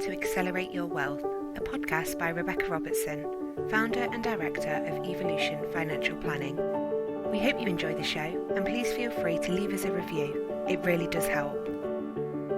to Accelerate Your Wealth, a podcast by Rebecca Robertson, founder and director of Evolution Financial Planning. We hope you enjoy the show, and please feel free to leave us a review. It really does help.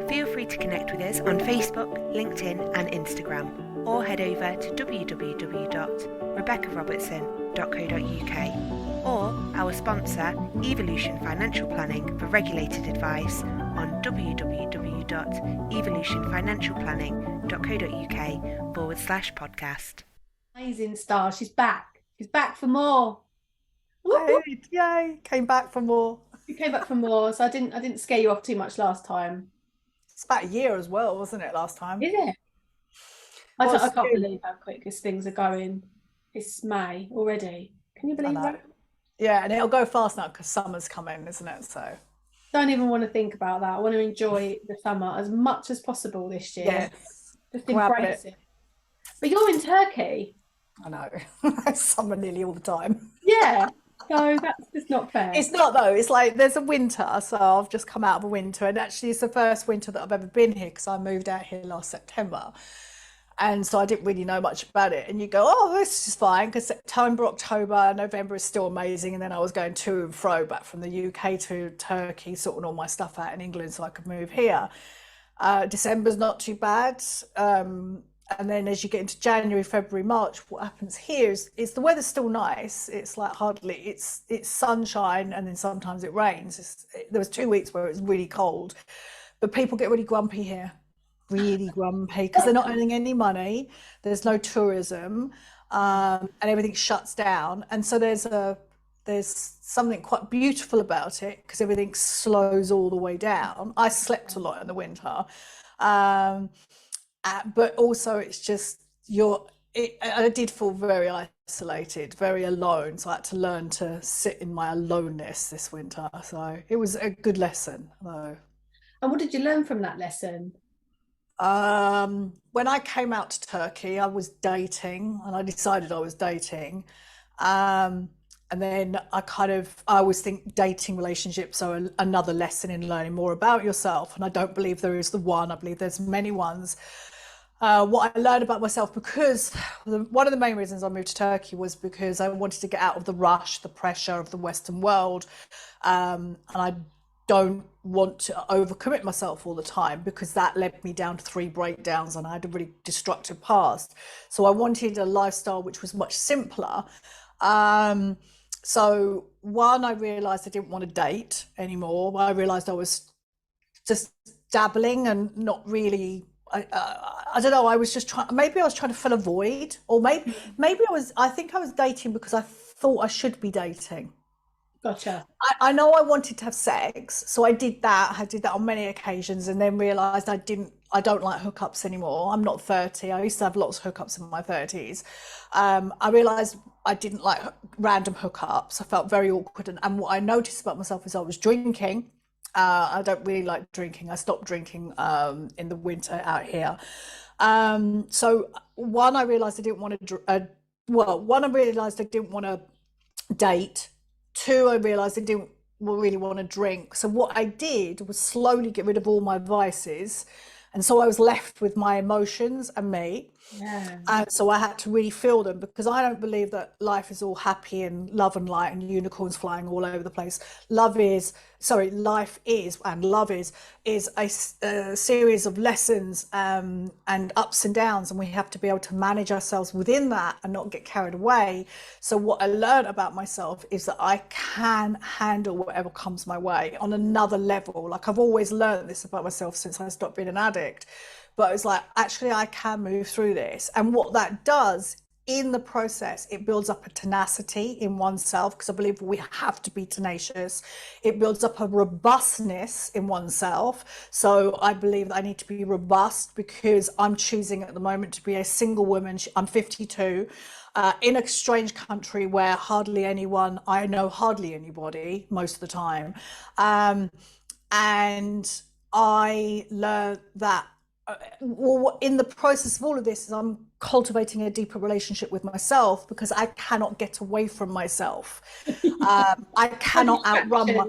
Feel free to connect with us on Facebook, LinkedIn and Instagram, or head over to www.rebeccarobertson.co.uk or our sponsor, Evolution Financial Planning, for regulated advice on www.evolutionfinancialplanning.co.uk/podcast. Amazing star. She's back. She's back for more. Whoop, whoop. Yay, came back for more. You came back for more, so I didn't scare you off too much last time. It's about a year as well, wasn't it, last time? Is it? I can't believe how quick these things are going. It's May already. Can you believe that? Yeah, and it'll go fast now because summer's coming, isn't it? So don't even want to think about that. I want to enjoy the summer as much as possible this year. Yes. Just embrace it. But you're in Turkey. I know. Summer nearly all the time. Yeah. So that's just not fair. It's not though. It's like there's a winter, so I've just come out of a winter, and actually it's the first winter that I've ever been here because I moved out here last September. And so I didn't really know much about it. And you go, oh, this is fine, because September, October, November is still amazing. And then I was going to and fro back from the UK to Turkey, sorting all my stuff out in England so I could move here. December's not too bad. And then as you get into January, February, March, what happens here is the weather's still nice. It's like it's sunshine, and then sometimes it rains. There was 2 weeks where it was really cold, but people get really grumpy here. Really grumpy because they're not earning any money, there's no tourism, and everything shuts down. And so there's something quite beautiful about it because everything slows all the way down. I slept a lot in the winter, but also it's just I did feel very isolated, very alone, so I had to learn to sit in my aloneness this winter. So it was a good lesson though. And what did you learn from that lesson? When I came out to Turkey, I was dating, and I decided I was dating. And then I always think dating relationships are another lesson in learning more about yourself. And I don't believe there is the one. I believe there's many ones. What I learned about myself, because one of the main reasons I moved to Turkey was because I wanted to get out of the rush, the pressure of the Western world. And I don't want to overcommit myself all the time, because that led me down to 3 breakdowns and I had a really destructive past. So I wanted a lifestyle which was much simpler. So one, I realized I didn't want to date anymore. I realized I was just dabbling and not really, I don't know, I was just maybe I was trying to fill a void, or maybe I think I was dating because I thought I should be dating. Gotcha. I know I wanted to have sex, so I did that. I did that on many occasions, and then realized I don't like hookups anymore. I'm not 30. I used to have lots of hookups in my 30s. I realized I didn't like random hookups. I felt very awkward, and what I noticed about myself is I was drinking. I don't really like drinking. I stopped drinking in the winter out here. So one, I realized I didn't want to. One, I realized I didn't want to date. 2, I realized I didn't really want to drink. So what I did was slowly get rid of all my vices. And so I was left with my emotions and me. Yeah. And so I had to really feel them, because I don't believe that life is all happy and love and light and unicorns flying all over the place. Life is, and love is a series of lessons and ups and downs, and we have to be able to manage ourselves within that and not get carried away. So what I learned about myself is that I can handle whatever comes my way on another level. Like, I've always learned this about myself since I stopped being an addict. But it's like, actually, I can move through this. And what that does in the process, it builds up a tenacity in oneself, because I believe we have to be tenacious. It builds up a robustness in oneself. So I believe that I need to be robust, because I'm choosing at the moment to be a single woman. I'm 52. In a strange country where I know hardly anybody most of the time. And I learned that in the process of all of this, I'm cultivating a deeper relationship with myself, because I cannot get away from myself. I cannot outrun my,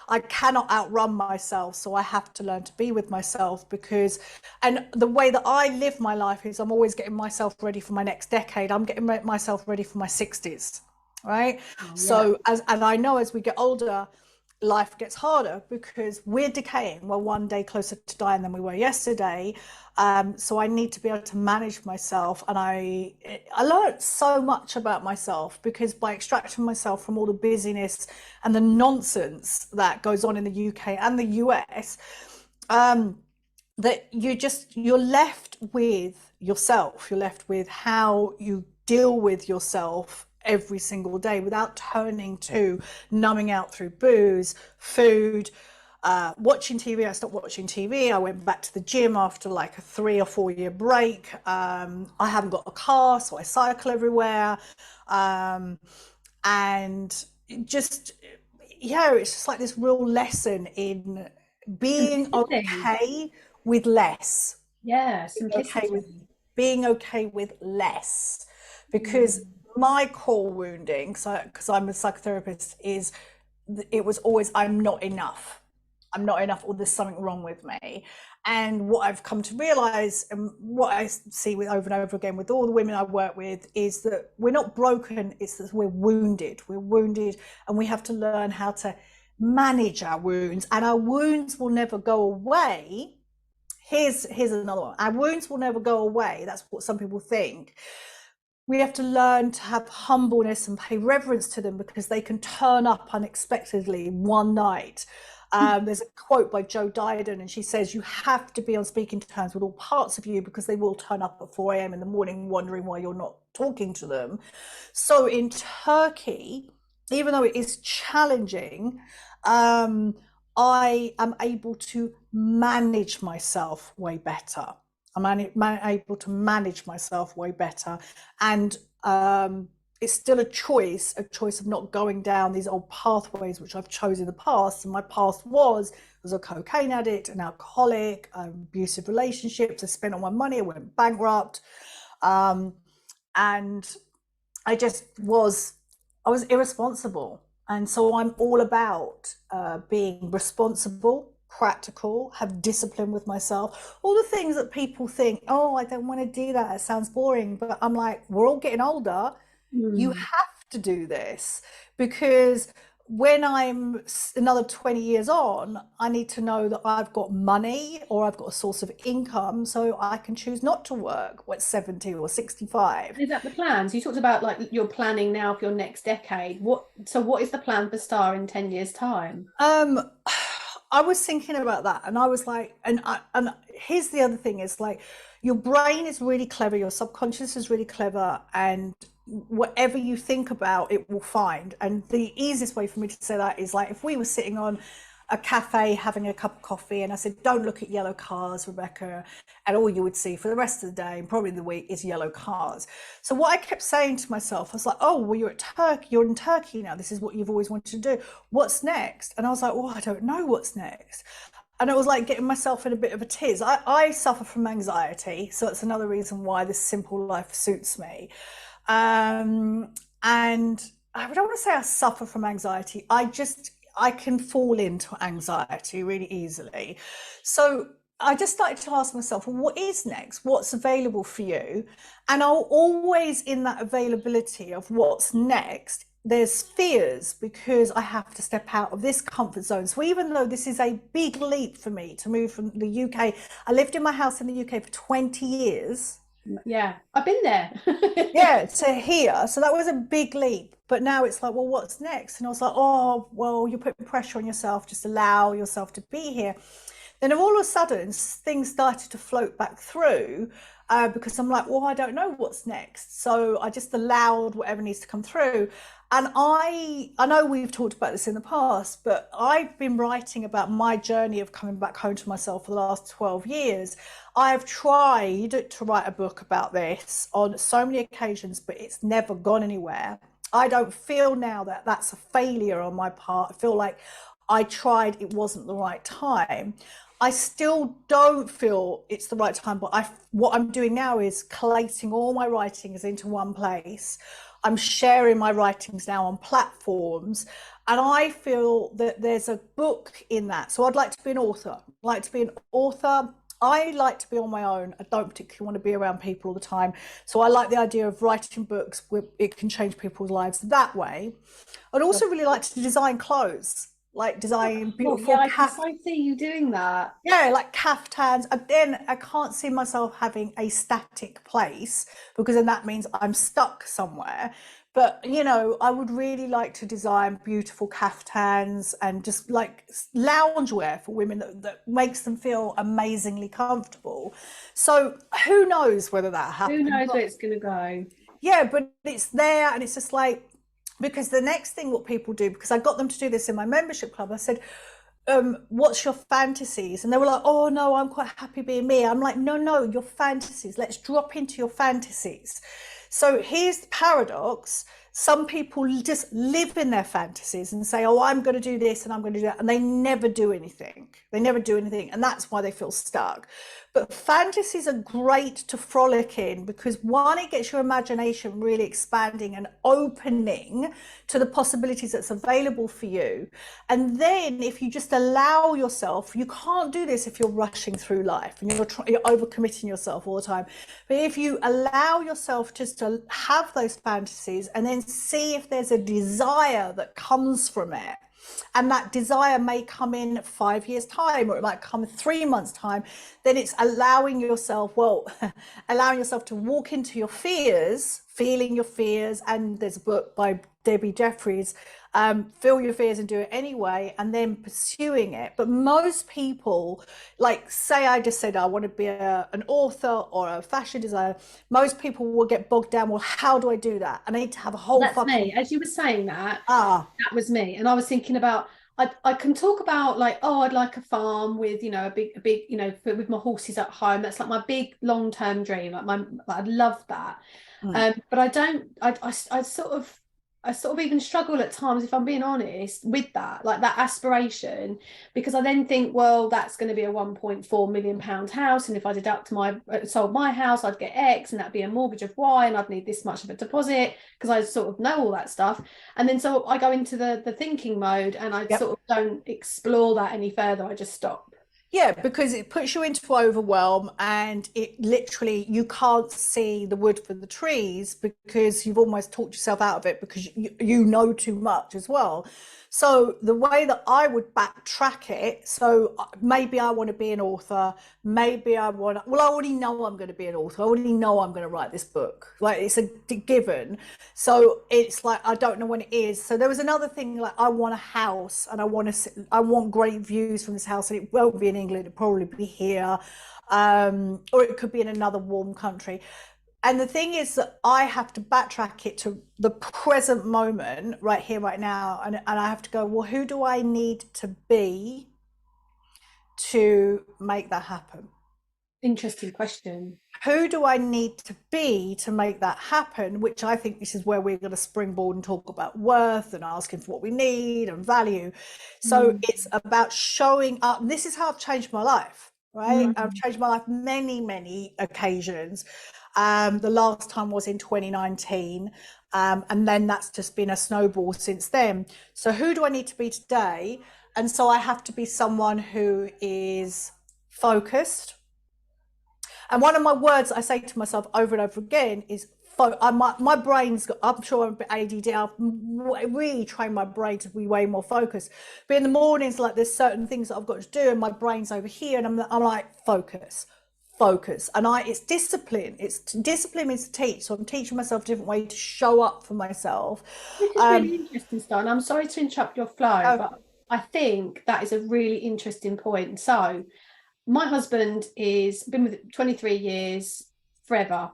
I cannot outrun myself. So I have to learn to be with myself, because, and the way that I live my life is I'm always getting myself ready for my next decade. I'm getting myself ready for my 60s, right? So and I know as we get older, life gets harder because we're decaying. We're one day closer to dying than we were yesterday. So I need to be able to manage myself. And I learned so much about myself, because by extracting myself from all the busyness and the nonsense that goes on in the UK and the US, that you're left with yourself. You're left with how you deal with yourself every single day without turning to numbing out through booze, food, watching TV. I stopped watching TV. I went back to the gym after like a 3 or 4 year break. I haven't got a car, so I cycle everywhere. And just, it's just like this real lesson in being okay with less. Being okay with less, because my core wounding, so because I'm a psychotherapist, is it was always I'm not enough, or there's something wrong with me. And what I've come to realize, and what I see with over and over again with all the women I work with, is that we're not broken, it's that we're wounded, and we have to learn how to manage our wounds. And our wounds will never go away. Here's another one. Our wounds will never go away. That's what some people think. We have to learn to have humbleness and pay reverence to them, because they can turn up unexpectedly one night. There's a quote by Jo Diden, and she says, you have to be on speaking terms with all parts of you, because they will turn up at 4 a.m. in the morning wondering why you're not talking to them. So in Turkey, even though it is challenging, I am able to manage myself way better. I'm able to manage myself way better. And it's still a choice of not going down these old pathways, which I've chosen in the past. And my past was a cocaine addict, an alcoholic, abusive relationships. I spent all my money, I went bankrupt. And I was irresponsible. And so I'm all about being responsible, practical, have discipline with myself, all the things that people think, oh, I don't want to do that, it sounds boring. But I'm like, we're all getting older. You have to do this, because when I'm another 20 years on, I need to know that I've got money, or I've got a source of income, so I can choose not to work when 70 or 65. Is that the plan? So you talked about like you're planning now for your next decade. What is the plan for Star in 10 years time? I was thinking about that, and I was like, and here's the other thing, is like, your brain is really clever, your subconscious is really clever, and whatever you think about, it will find. And the easiest way for me to say that is like, if we were sitting on a cafe having a cup of coffee, and I said, don't look at yellow cars, Rebecca, and all you would see for the rest of the day and probably the week is yellow cars. So what I kept saying to myself, I was like, oh, well, you're in Turkey now, this is what you've always wanted to do, what's next? And I was like, oh, I don't know what's next. And it was like getting myself in a bit of a tiz. I suffer from anxiety, so it's another reason why this simple life suits me. And I don't want to say I suffer from anxiety. I can fall into anxiety really easily. So I just started to ask myself, well, what is next? What's available for you? And I'll always, in that availability of what's next, there's fears, because I have to step out of this comfort zone. So even though this is a big leap for me to move from the UK, I lived in my house in the UK for 20 years. Yeah, I've been there. Yeah, to here. So that was a big leap. But now it's like, well, what's next? And I was like, oh, well, you're putting pressure on yourself. Just allow yourself to be here. Then all of a sudden, things started to float back through, because I'm like, well, I don't know what's next. So I just allowed whatever needs to come through. And I know we've talked about this in the past, but I've been writing about my journey of coming back home to myself for the last 12 years. I've tried to write a book about this on so many occasions, but it's never gone anywhere. I don't feel now that that's a failure on my part. I feel like I tried, it wasn't the right time. I still don't feel it's the right time, but what I'm doing now is collating all my writings into one place. I'm sharing my writings now on platforms, and I feel that there's a book in that. So I'd like to be an author. I'd like to be an author. I like to be on my own. I don't particularly want to be around people all the time. So I like the idea of writing books where it can change people's lives that way. I'd also really like to design clothes, like design beautiful I can so see you doing that. yeah, like caftans. Again, I can't see myself having a static place because then that means I'm stuck somewhere. But I would really like to design beautiful caftans and just like loungewear for women that makes them feel amazingly comfortable. So who knows whether that happens? Who knows where it's going to go? Yeah, but it's there, and it's just like, because the next thing what people do, because I got them to do this in my membership club, I said, what's your fantasies? And they were like, oh no, I'm quite happy being me. I'm like, no, your fantasies, let's drop into your fantasies. So here's the paradox. Some people just live in their fantasies and say, oh, I'm going to do this and I'm going to do that. And they never do anything. They never do anything. And that's why they feel stuck. But fantasies are great to frolic in because one, it gets your imagination really expanding and opening to the possibilities that's available for you. And then if you just allow yourself, you can't do this if you're rushing through life and you're overcommitting yourself all the time. But if you allow yourself just to have those fantasies and then see if there's a desire that comes from it, and that desire may come in 5 years time or it might come 3 months time, then it's allowing yourself to walk into your fears, feeling your fears. And there's a book by Debbie Jeffries, Feel Your Fears and Do It Anyway, and then pursuing it. But most people, like say I just said I want to be an author or a fashion designer, most people will get bogged down, well, how do I do that? I need to have a whole That's me. As you were saying that was me. And I was thinking about, I can talk about like, oh, I'd like a farm with, a big, with my horses at home. That's like my big long-term dream. I'd love that. But I sort of even struggle at times, if I'm being honest, with that, like that aspiration, because I then think, well, that's going to be a 1.4 million pound house. And if I sold my house, I'd get X and that'd be a mortgage of Y and I'd need this much of a deposit because I sort of know all that stuff. And then so I go into the thinking mode and I sort of don't explore that any further. I just stop. Yeah, because it puts you into overwhelm and it literally, you can't see the wood for the trees because you've almost talked yourself out of it because you know too much as well. So the way that I would backtrack it, so maybe I want to be an author, maybe I already know I'm going to be an author. I already know I'm going to write this book. Like it's a given. So it's like, I don't know when it is. So there was another thing, like I want a house and I want great views from this house, and it won't be in England, it'll probably be here. Or it could be in another warm country. And the thing is that I have to backtrack it to the present moment, right here, right now. And I have to go, well, who do I need to be to make that happen? Interesting question. Who do I need to be to make that happen? Which I think this is where we're going to springboard and talk about worth and asking for what we need and value. So it's about showing up. This is how I've changed my life, right? I've changed my life many, many occasions. The last time was in 2019. And then that's just been a snowball since then. So who do I need to be today? And so I have to be someone who is focused. And one of my words I say to myself over and over again is, my brain's got, I'm sure I'm a bit ADD, I've really trained my brain to be way more focused. But in the mornings, like there's certain things that I've got to do and my brain's over here and I'm like, focus. And it's discipline. Discipline means to teach. So I'm teaching myself a different way to show up for myself. This is really interesting, Stan. I'm sorry to interrupt your flow, but I think that is a really interesting point. So my husband is been with 23 years, forever.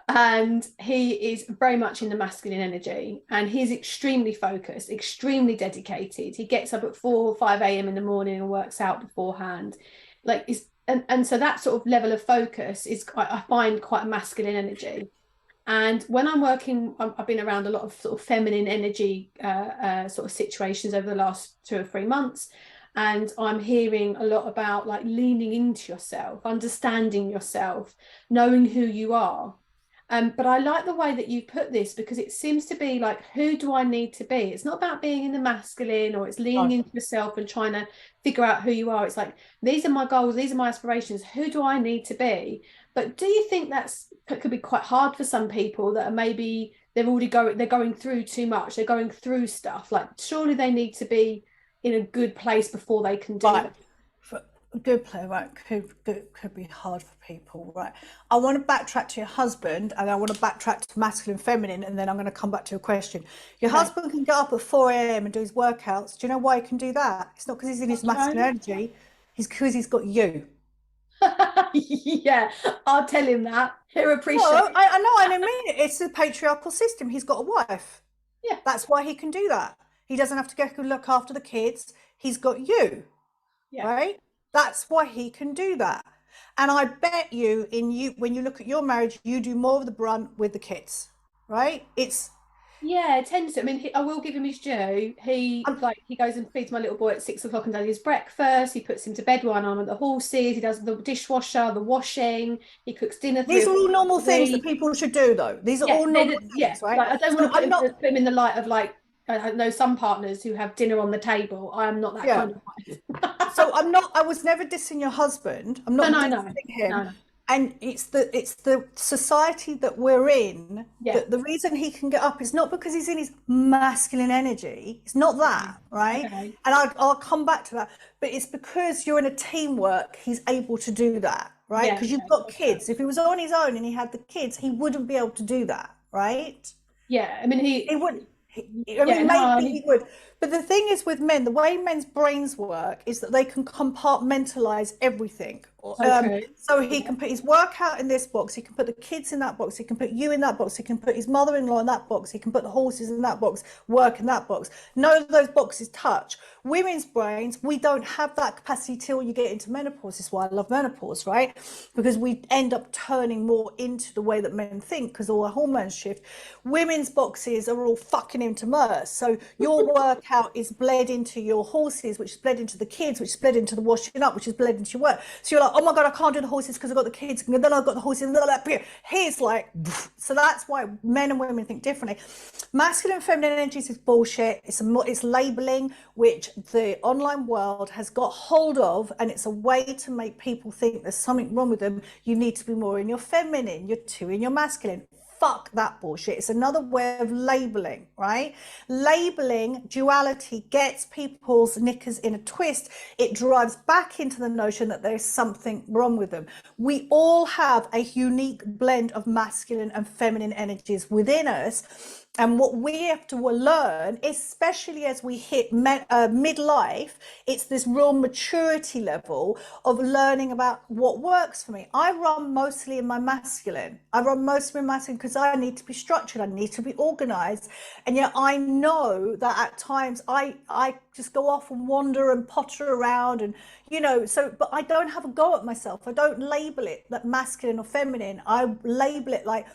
And he is very much in the masculine energy and he's extremely focused, extremely dedicated. He gets up at 4 or 5 a.m. in the morning and works out beforehand. And so that sort of level of focus is I find quite a masculine energy. And when I'm working, I've been around a lot of sort of feminine energy sort of situations over the last 2 or 3 months. And I'm hearing a lot about like leaning into yourself, understanding yourself, knowing who you are. But I like the way that you put this, because it seems to be like, who do I need to be? It's not about being in the masculine, or it's leaning into yourself and trying to figure out who you are. It's like, these are my goals, these are my aspirations. Who do I need to be? But do you think could be quite hard for some people that are maybe they're going through too much, they're going through stuff? Like, surely they need to be in a good place before they can do that. A good play, right, could be hard for people, right? I want to backtrack to your husband, and I want to backtrack to masculine, feminine, and then I'm going to come back to your question. Your husband can get up at 4 a.m. and do his workouts. Do you know why he can do that? It's not because he's in his masculine energy. It's because he's got you. Yeah, I'll tell him that. He'll appreciate it. I know, I mean it. It's a patriarchal system. He's got a wife. Yeah. That's why he can do that. He doesn't have to go look after the kids. He's got you. Yeah. Right? That's why he can do that. And I bet you, when you look at your marriage, you do more of the brunt with the kids, right? It tends to. I mean, I will give him his due. He goes and feeds my little boy at 6 o'clock and does his breakfast. He puts him to bed while I'm at the horses. He does the dishwasher, the washing. He cooks dinner. These are all normal things that people should do, though. These are all normal things, right? Like, I don't want to put him in the light of, like, I know some partners who have dinner on the table. I am not that kind of wife. So I was never dissing your husband. I'm not dissing him. No. And it's the society that we're in, that the reason he can get up is not because he's in his masculine energy. It's not that, right? Okay. And I'll come back to that. But it's because you're in a teamwork, he's able to do that, right? Because you've got kids. If he was on his own and he had the kids, he wouldn't be able to do that, right? Yeah, I mean, he wouldn't. Maybe he would. But the thing is with men, the way men's brains work is that they can compartmentalize everything. So he can put his workout in this box, he can put the kids in that box, he can put you in that box, he can put his mother-in-law in that box, he can put the horses in that box, work in that box. None of those boxes touch. Women's brains, we don't have that capacity till you get into menopause. This is why I love menopause, right? Because we end up turning more into the way that men think, because all the hormones shift. Women's boxes are all fucking into Murs. So your workout is bled into your horses, which is bled into the kids, which is bled into the washing up, which is bled into your work. So you're like, oh my God, I can't do the horses because I've got the kids, and then I've got the horses, and he's like, so that's why men and women think differently. Masculine and feminine energies is bullshit. It's labeling, which the online world has got hold of, and it's a way to make people think there's something wrong with them. You need to be more in your feminine, you're too in your masculine. Fuck that bullshit. It's another way of labeling, right? Labeling, duality, gets people's knickers in a twist. It drives back into the notion that there's something wrong with them. We all have a unique blend of masculine and feminine energies within us. And what we have to learn, especially as we hit midlife, it's this real maturity level of learning about what works for me. I run mostly in my masculine. Because I need to be structured. I need to be organized. And yet I know that at times I just go off and wander and potter around, and, but I don't have a go at myself. I don't label it that masculine or feminine. I label it like,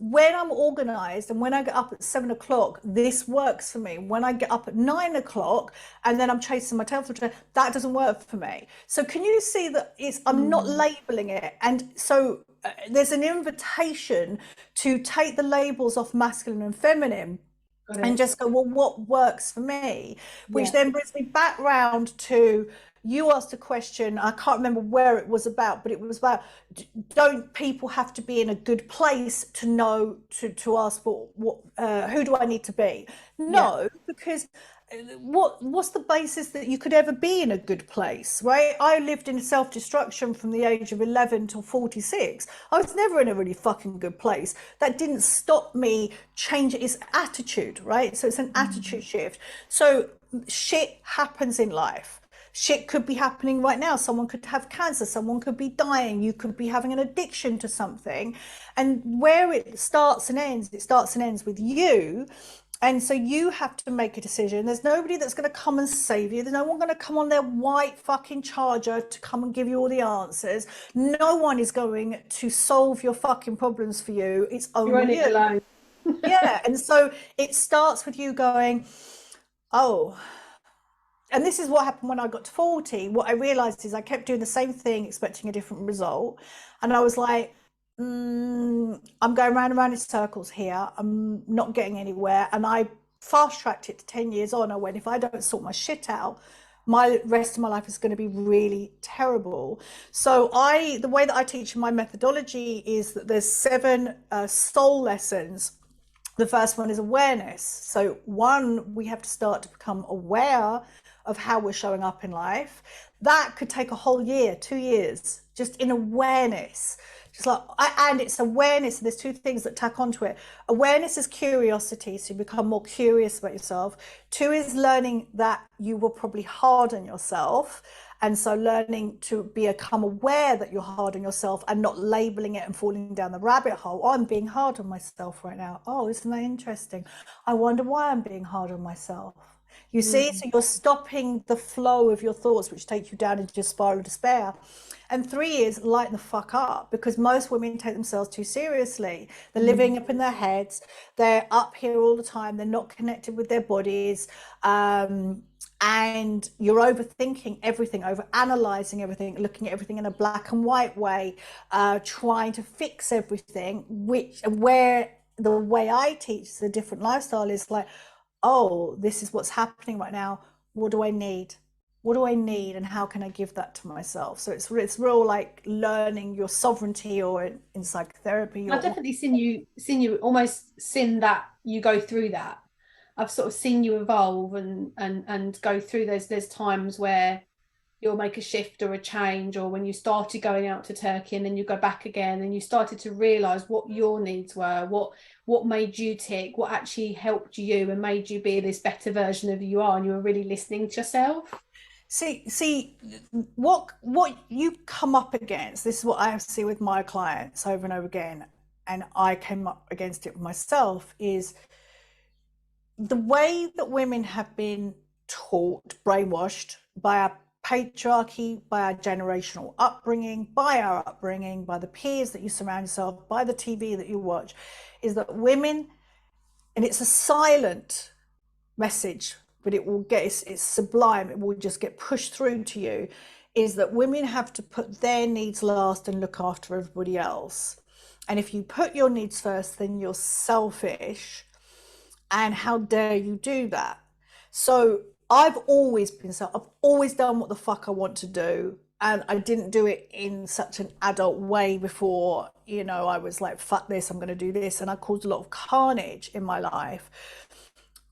when I'm organized and when I get up at 7 o'clock, this works for me. When I get up at 9 o'clock and then I'm chasing my tail, that doesn't work for me. So can you see that I'm not labeling it? And so there's an invitation to take the labels off masculine and feminine and just go, well, what works for me? Which then brings me back round to, you asked a question, I can't remember where it was about, but it was about, don't people have to be in a good place to know, to ask for who do I need to be? No, because what's the basis that you could ever be in a good place, right? I lived in self-destruction from the age of 11 till 46. I was never in a really fucking good place. That didn't stop me changing. It's attitude, right? So it's an attitude shift. So shit happens in life. Shit could be happening right now. Someone could have cancer. Someone could be dying. You could be having an addiction to something. And where it starts and ends with you. And so you have to make a decision. There's nobody that's going to come and save you. There's no one going to come on their white fucking charger to come and give you all the answers. No one is going to solve your fucking problems for you. It's only you. Alone. Yeah. And so it starts with you going, oh, And this is what happened when I got to 40. What I realized is I kept doing the same thing, expecting a different result. And I was like, I'm going round and round in circles here. I'm not getting anywhere. And I fast tracked it to 10 years on. I went, if I don't sort my shit out, my rest of my life is going to be really terrible. So the way that I teach my methodology is that there's 7 soul lessons. The first one is awareness. So one, we have to start to become aware of how we're showing up in life. That could take a whole year, 2 years, just in awareness. Just like, and it's awareness. There's 2 things that tack onto it. Awareness is curiosity, so you become more curious about yourself. 2 is learning that you will probably hard on yourself. And so learning to become aware that you're hard on yourself and not labeling it and falling down the rabbit hole. Oh, I'm being hard on myself right now. Oh, isn't that interesting? I wonder why I'm being hard on myself. You see, so you're stopping the flow of your thoughts, which take you down into your spiral of despair. And 3 is lighten the fuck up, because most women take themselves too seriously. They're living up in their heads. They're up here all the time. They're not connected with their bodies. And you're overthinking everything, over analyzing everything, looking at everything in a black and white way, trying to fix everything, where the way I teach the different lifestyle is like, oh, this is what's happening right now. What do I need? What do I need, and how can I give that to myself? So it's real like learning your sovereignty, or in psychotherapy. I've definitely seen you almost seen that you go through that. I've sort of seen you evolve and go through there's times where you'll make a shift or a change, or when you started going out to Turkey and then you go back again and you started to realize what your needs were, what made you tick, what actually helped you and made you be this better version of who you are, and you were really listening to yourself. See what you come up against. This is what I see with my clients over and over again, and I came up against it myself, is the way that women have been taught, brainwashed by our patriarchy, by our generational upbringing, by the peers that you surround yourself, by the TV that you watch, is that women, and it's a silent message, but it will get, it's sublime, it will just get pushed through to you, is that women have to put their needs last and look after everybody else. And if you put your needs first, then you're selfish. And how dare you do that? So I've always been I've always done what the fuck I want to do. And I didn't do it in such an adult way before, you know, I was like, fuck this, I'm going to do this. And I caused a lot of carnage in my life.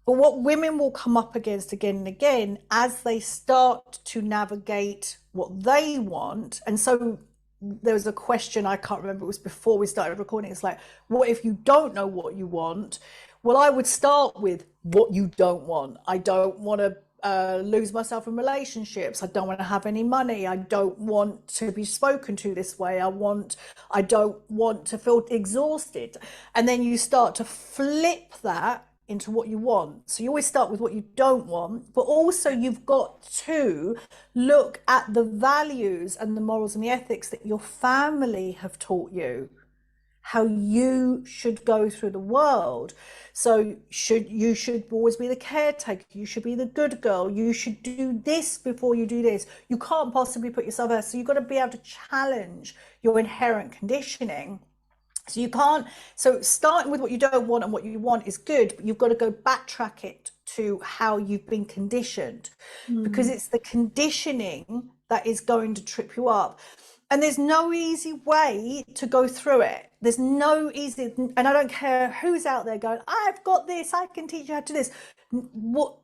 But what women will come up against again and again as they start to navigate what they want. And so there was a question, I can't remember, it was before we started recording. It's like, what if you don't know what you want? Well, I would start with what you don't want. I don't want to lose myself in relationships. I don't want to have any money. I don't want to be spoken to this way. I don't want to feel exhausted. And then you start to flip that into what you want. So you always start with what you don't want, but also you've got to look at the values and the morals and the ethics that your family have taught you, how you should go through the world. So you should always be the caretaker, you should be the good girl, you should do this before you do this. You can't possibly put yourself first. So you've got to be able to challenge your inherent conditioning. So you can't, so starting with what you don't want and what you want is good, but you've got to go backtrack it to how you've been conditioned, because it's the conditioning that is going to trip you up. And there's no easy way to go through it. There's no easy, and I don't care who's out there going, I've got this, I can teach you how to do this. What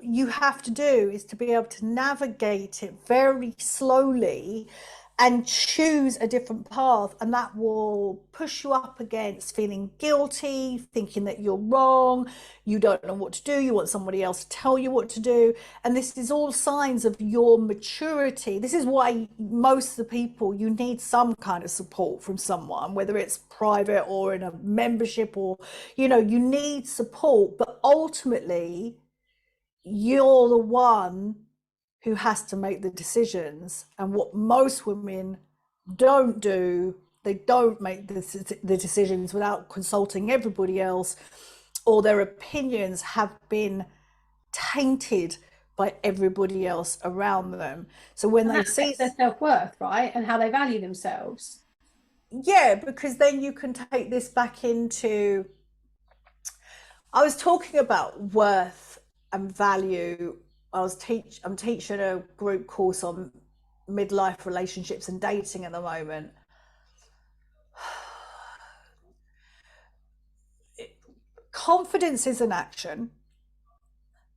you have to do is to be able to navigate it very slowly and choose a different path, and that will push you up against feeling guilty, thinking that you're wrong, you don't know what to do, you want somebody else to tell you what to do. And this is all signs of your maturity. This is why most of the people, you need some kind of support from someone, whether it's private or in a membership, or, you know, you need support, but ultimately you're the one who has to make the decisions. And what most women don't do, they don't make the decisions without consulting everybody else, or their opinions have been tainted by everybody else around them. So when they see their self-worth, right, and how they value themselves. Yeah, because then you can take this back into, I was talking about worth and value. I'm teaching a group course on midlife relationships and dating at the moment. Confidence is an action,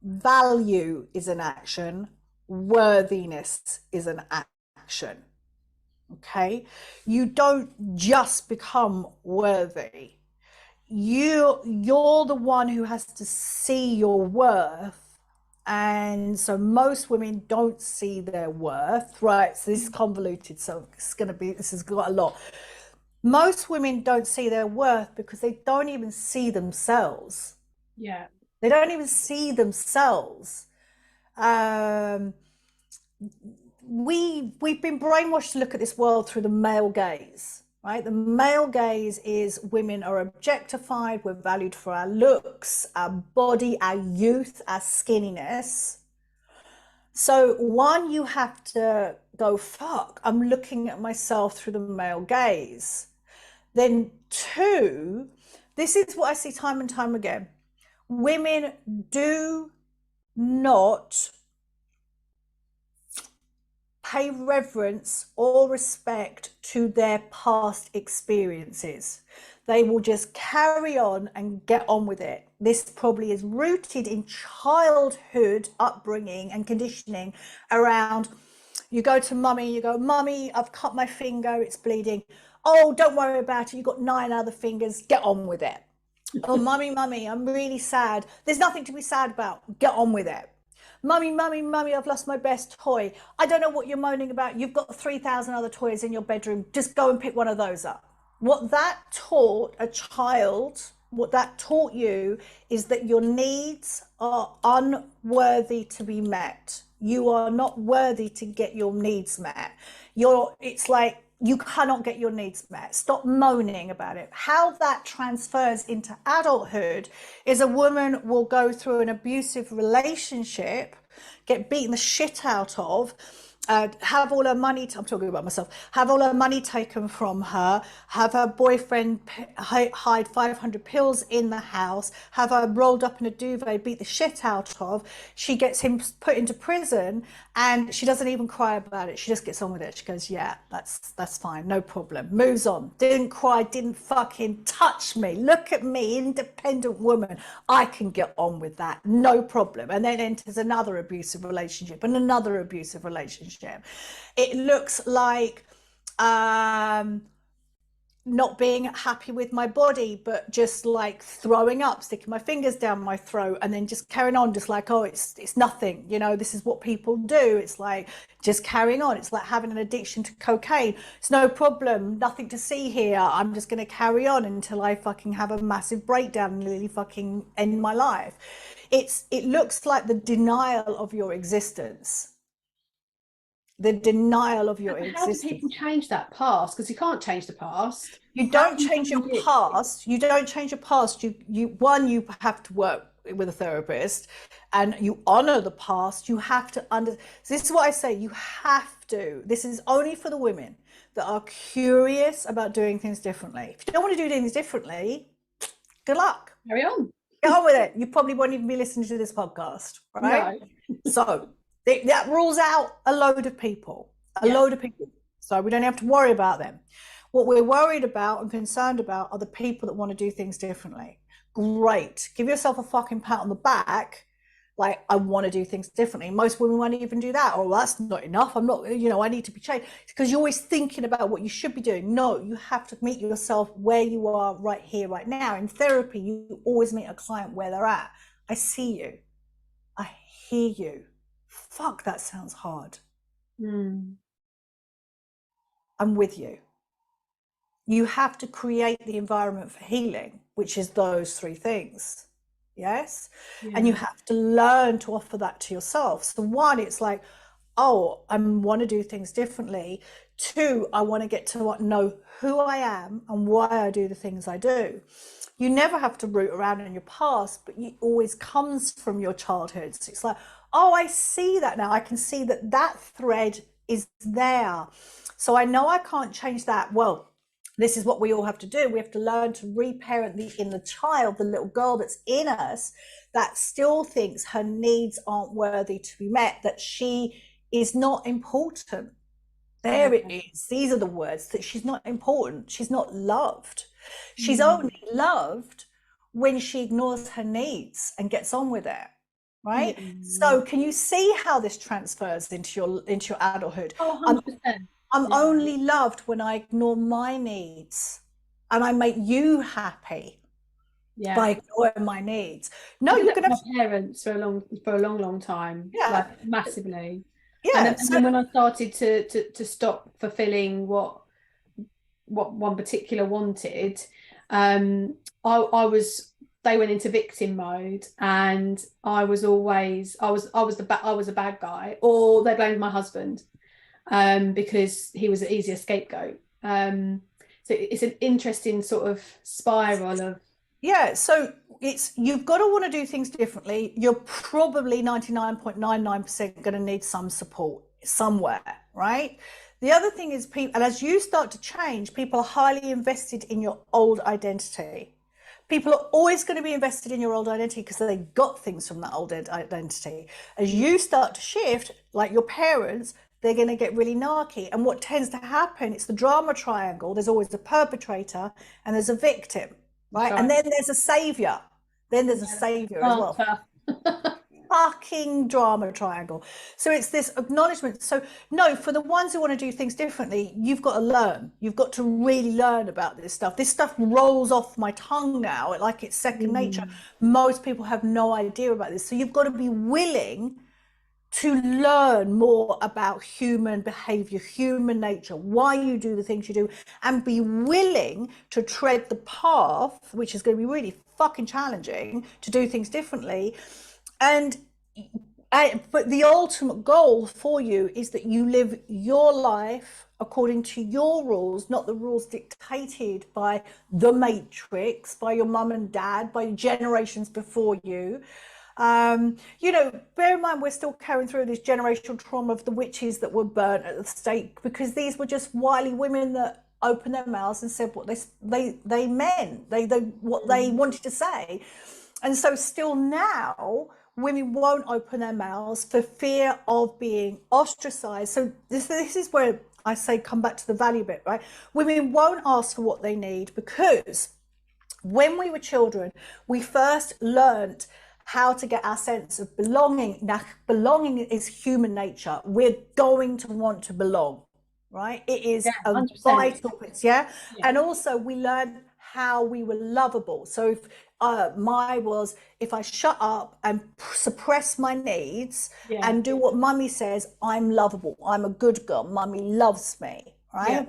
value is an action, worthiness is an action. Okay, you don't just become worthy. You're the one who has to see your worth. And so most women don't see their worth, right? So this is convoluted, so this has got a lot. Most women don't see their worth because they don't even see themselves. Yeah. They don't even see themselves. We've been brainwashed to look at this world through the male gaze, right? The male gaze is women are objectified, we're valued for our looks, our body, our youth, our skinniness. So one, you have to go, fuck, I'm looking at myself through the male gaze. Then two, this is what I see time and time again. Women do not pay reverence or respect to their past experiences. They will just carry on and get on with it. This probably is rooted in childhood upbringing and conditioning around, you go to mummy, you go, mummy, I've cut my finger, it's bleeding. Oh, don't worry about it, you've got 9 other fingers, get on with it. Oh, mummy, I'm really sad. There's nothing to be sad about, get on with it. Mummy, I've lost my best toy. I don't know what you're moaning about. You've got 3,000 other toys in your bedroom. Just go and pick one of those up. What that taught a child, what that taught you is that your needs are unworthy to be met. You are not worthy to get your needs met. It's like, you cannot get your needs met. Stop moaning about it. How that transfers into adulthood is a woman will go through an abusive relationship, get beaten the shit out of, have all her money, I'm talking about myself, have all her money taken from her, have her boyfriend hide 500 pills in the house, have her rolled up in a duvet, beat the shit out of. She gets him put into prison and she doesn't even cry about it. She just gets on with it. She goes, yeah, that's fine, no problem. Moves on. Didn't cry, didn't fucking touch me. Look at me, independent woman. I can get on with that, no problem. And then enters another abusive relationship and another abusive relationship. It looks like not being happy with my body, but just like throwing up, sticking my fingers down my throat, and then just carrying on, just like, oh, it's nothing, this is what people do. It's like just carrying on. It's like having an addiction to cocaine. It's no problem, nothing to see here. I'm just going to carry on until I fucking have a massive breakdown and really fucking end my life. It looks like the denial of your existence. The denial of your existence. How do people change that past? Because you can't change the past. You don't change your past. You don't change your past. You have to work with a therapist, and you honor the past. You have to this is what I say. You have to. This is only for the women that are curious about doing things differently. If you don't want to do things differently, good luck. Carry on. Get on with it. You probably won't even be listening to this podcast, right? No. So that rules out a load of people, load of people. So we don't have to worry about them. What we're worried about and concerned about are the people that want to do things differently. Great. Give yourself a fucking pat on the back. Like, I want to do things differently. Most women won't even do that. Oh, well, that's not enough. I'm not, I need to be changed. Because you're always thinking about what you should be doing. No, you have to meet yourself where you are right here, right now. In therapy, you always meet a client where they're at. I see you. I hear you. Fuck, that sounds hard. I'm with you. You have to create the environment for healing, which is those 3 things. Yes. Yeah. And you have to learn to offer that to yourself. So 1, it's like, oh, I want to do things differently. 2, I want to get to know who I am and why I do the things I do. You never have to root around in your past, but it always comes from your childhood. So it's like, oh, I see that now. I can see that that thread is there. So I know I can't change that. Well, this is what we all have to do. We have to learn to reparent the inner child, the little girl that's in us that still thinks her needs aren't worthy to be met, that she is not important. There it is. These are the words, that she's not important. She's not loved. She's only loved when she ignores her needs and gets on with it. Right? So can you see how this transfers into your adulthood? Oh, 100%. I'm only loved when I ignore my needs and I make you happy by ignoring my needs. No, you're gonna have my parents for a long time. Yeah. Like massively. Yeah. And then when I started to stop fulfilling what one particular wanted, they went into victim mode, and I was a bad guy, or they blamed my husband because he was an easier scapegoat. So it's an interesting sort of spiral of so you've got to want to do things differently. You're probably 99.99% going to need some support somewhere, right? The other thing is people, and as you start to change, people are highly invested in your old identity. People are always going to be invested in your old identity because they got things from that old identity. As you start to shift, like your parents, they're going to get really narky. And what tends to happen, it's the drama triangle. There's always a perpetrator and there's a victim, right? And then there's a savior. Then there's a savior as well. Fucking drama triangle. So it's this acknowledgement. So no, for the ones who want to do things differently, you've got to learn. You've got to really learn about this stuff. This stuff rolls off my tongue now like it's second nature. Most people have no idea about this. So you've got to be willing to learn more about human behavior, human nature, why you do the things you do, and be willing to tread the path, which is going to be really fucking challenging, to do things differently. But the ultimate goal for you is that you live your life according to your rules, not the rules dictated by the Matrix, by your mum and dad, by generations before you. Bear in mind, we're still carrying through this generational trauma of the witches that were burnt at the stake, because these were just wily women that opened their mouths and said what they meant, what they wanted to say. And so still now, women won't open their mouths for fear of being ostracized. So this is where I say come back to the value bit, right? Women won't ask for what they need because when we were children, we first learned how to get our sense of belonging. Now, belonging is human nature. We're going to want to belong, right? It is a vital piece, And also we learned how we were lovable. So if if I shut up and suppress my needs and do what mummy says, I'm lovable, I'm a good girl, mummy loves me, right?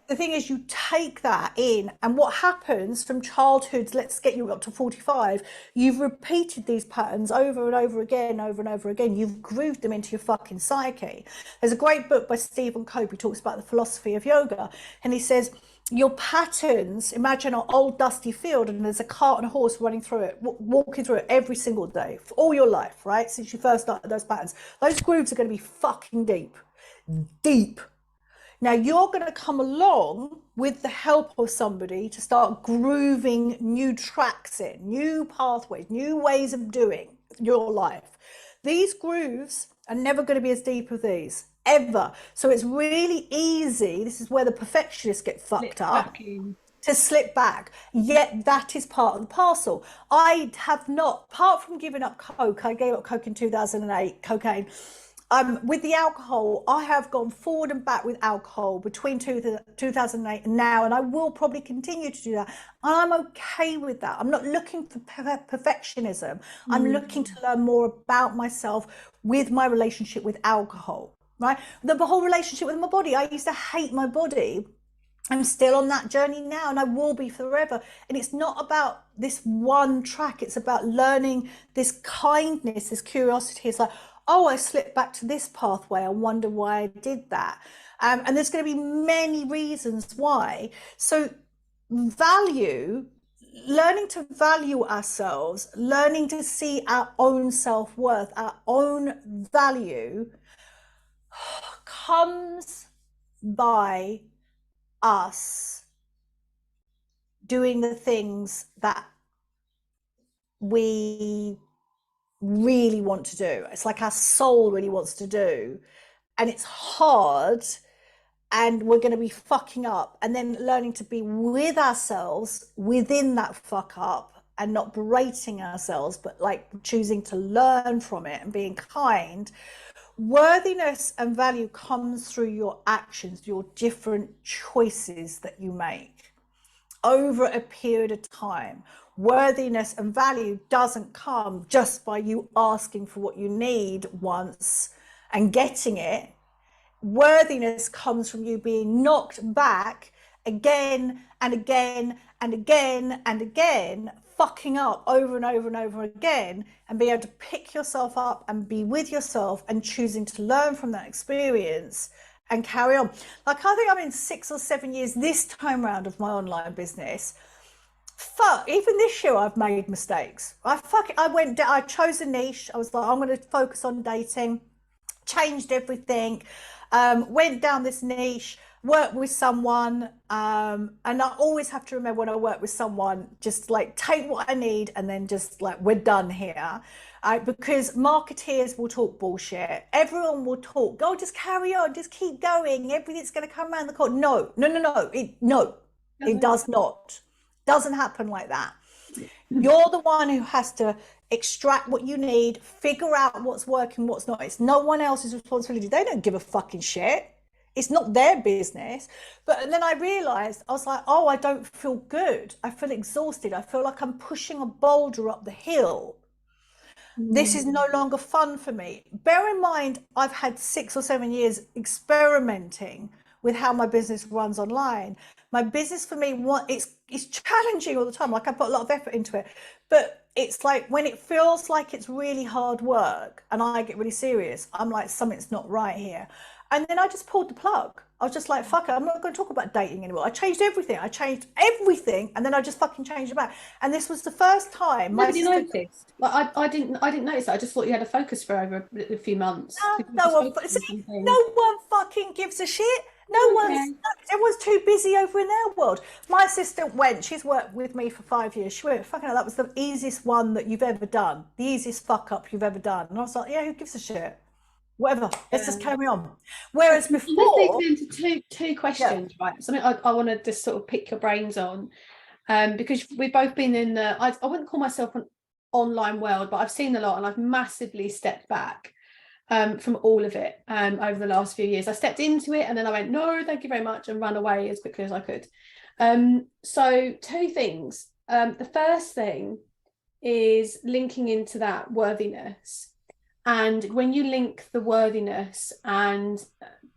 The thing is, you take that in, and what happens from childhood, let's get you up to 45, you've repeated these patterns over and over again, you've grooved them into your fucking psyche. There's a great book by Stephen Cope who talks about the philosophy of yoga, and he says, your patterns, imagine an old dusty field and there's a cart and a horse running through it, walking through it every single day, for all your life, right? Since you first started those patterns. Those grooves are going to be fucking deep. Now you're going to come along with the help of somebody to start grooving new tracks in, new pathways, new ways of doing your life. These grooves are never going to be as deep as these, ever. So it's really easy, this is where the perfectionists get fucked up, to slip back. Yet that is part of the parcel. I have not, apart from giving up coke, I gave up coke in 2008, cocaine. With the alcohol, I have gone forward and back with alcohol between 2008 and now, and I will probably continue to do that. And I'm okay with that. I'm not looking for perfectionism. I'm looking to learn more about myself with my relationship with alcohol, right? The whole relationship with my body. I used to hate my body. I'm still on that journey now, and I will be forever. And it's not about this one track. It's about learning this kindness, this curiosity. It's like, oh, I slipped back to this pathway. I wonder why I did that. And there's going to be many reasons why. So value learning to value ourselves, learning to see our own self-worth, our own value comes by us doing the things that we really want to do. It's like our soul really wants to do, and it's hard, and we're going to be fucking up, and then learning to be with ourselves within that fuck up and not berating ourselves, but like choosing to learn from it and being kind. Worthiness and value comes through your actions, your different choices that you make over a period of time. Worthiness and value doesn't come just by you asking for what you need once and getting it. Worthiness comes from you being knocked back again and again and again and again, fucking up over and over and over again, and be able to pick yourself up and be with yourself and choosing to learn from that experience and carry on. Like, I think I'm in 6 or 7 years this time round of my online business. Fuck, even this year I've made mistakes. I chose a niche. I was like, I'm going to focus on dating, changed everything, went down this niche, worked with someone, and I always have to remember when I work with someone, just like take what I need and then just like, we're done here. Because marketeers will talk bullshit. Everyone will talk, go, just carry on, just keep going, everything's going to come around the corner. No, it does not. Doesn't happen like that. You're the one who has to extract what you need, figure out what's working, what's not. It's no one else's responsibility. They don't give a fucking shit. It's not their business. But then I realized, I was like, oh, I don't feel good. I feel exhausted. I feel like I'm pushing a boulder up the hill. This is no longer fun for me. Bear in mind, I've had 6 or 7 years experimenting with how my business runs online. My business for me, it's challenging all the time. Like, I put a lot of effort into it, but it's like when it feels like it's really hard work and I get really serious, I'm like, something's not right here. And then I just pulled the plug. I was just like, fuck it, I'm not going to talk about dating anymore. I changed everything. And then I just fucking changed it back. And this was the first time Nobody noticed. Like, I didn't notice that. I just thought you had a focus for over a few months. No one fucking gives a shit. Everyone's too busy over in their world. My assistant she's worked with me for 5 years. She went, fucking hell, that was the easiest one that you've ever done. The easiest fuck up you've ever done. And I was like, yeah, who gives a shit? Whatever, let's just carry on. Whereas before, let's dig into two questions, right? Something I want to just sort of pick your brains on, because we've both been in the, I wouldn't call myself an online world, but I've seen a lot and I've massively stepped back from all of it over the last few years. I stepped into it and then I went, no, thank you very much, and ran away as quickly as I could. So 2 things. The first thing is linking into that worthiness. And when you link the worthiness and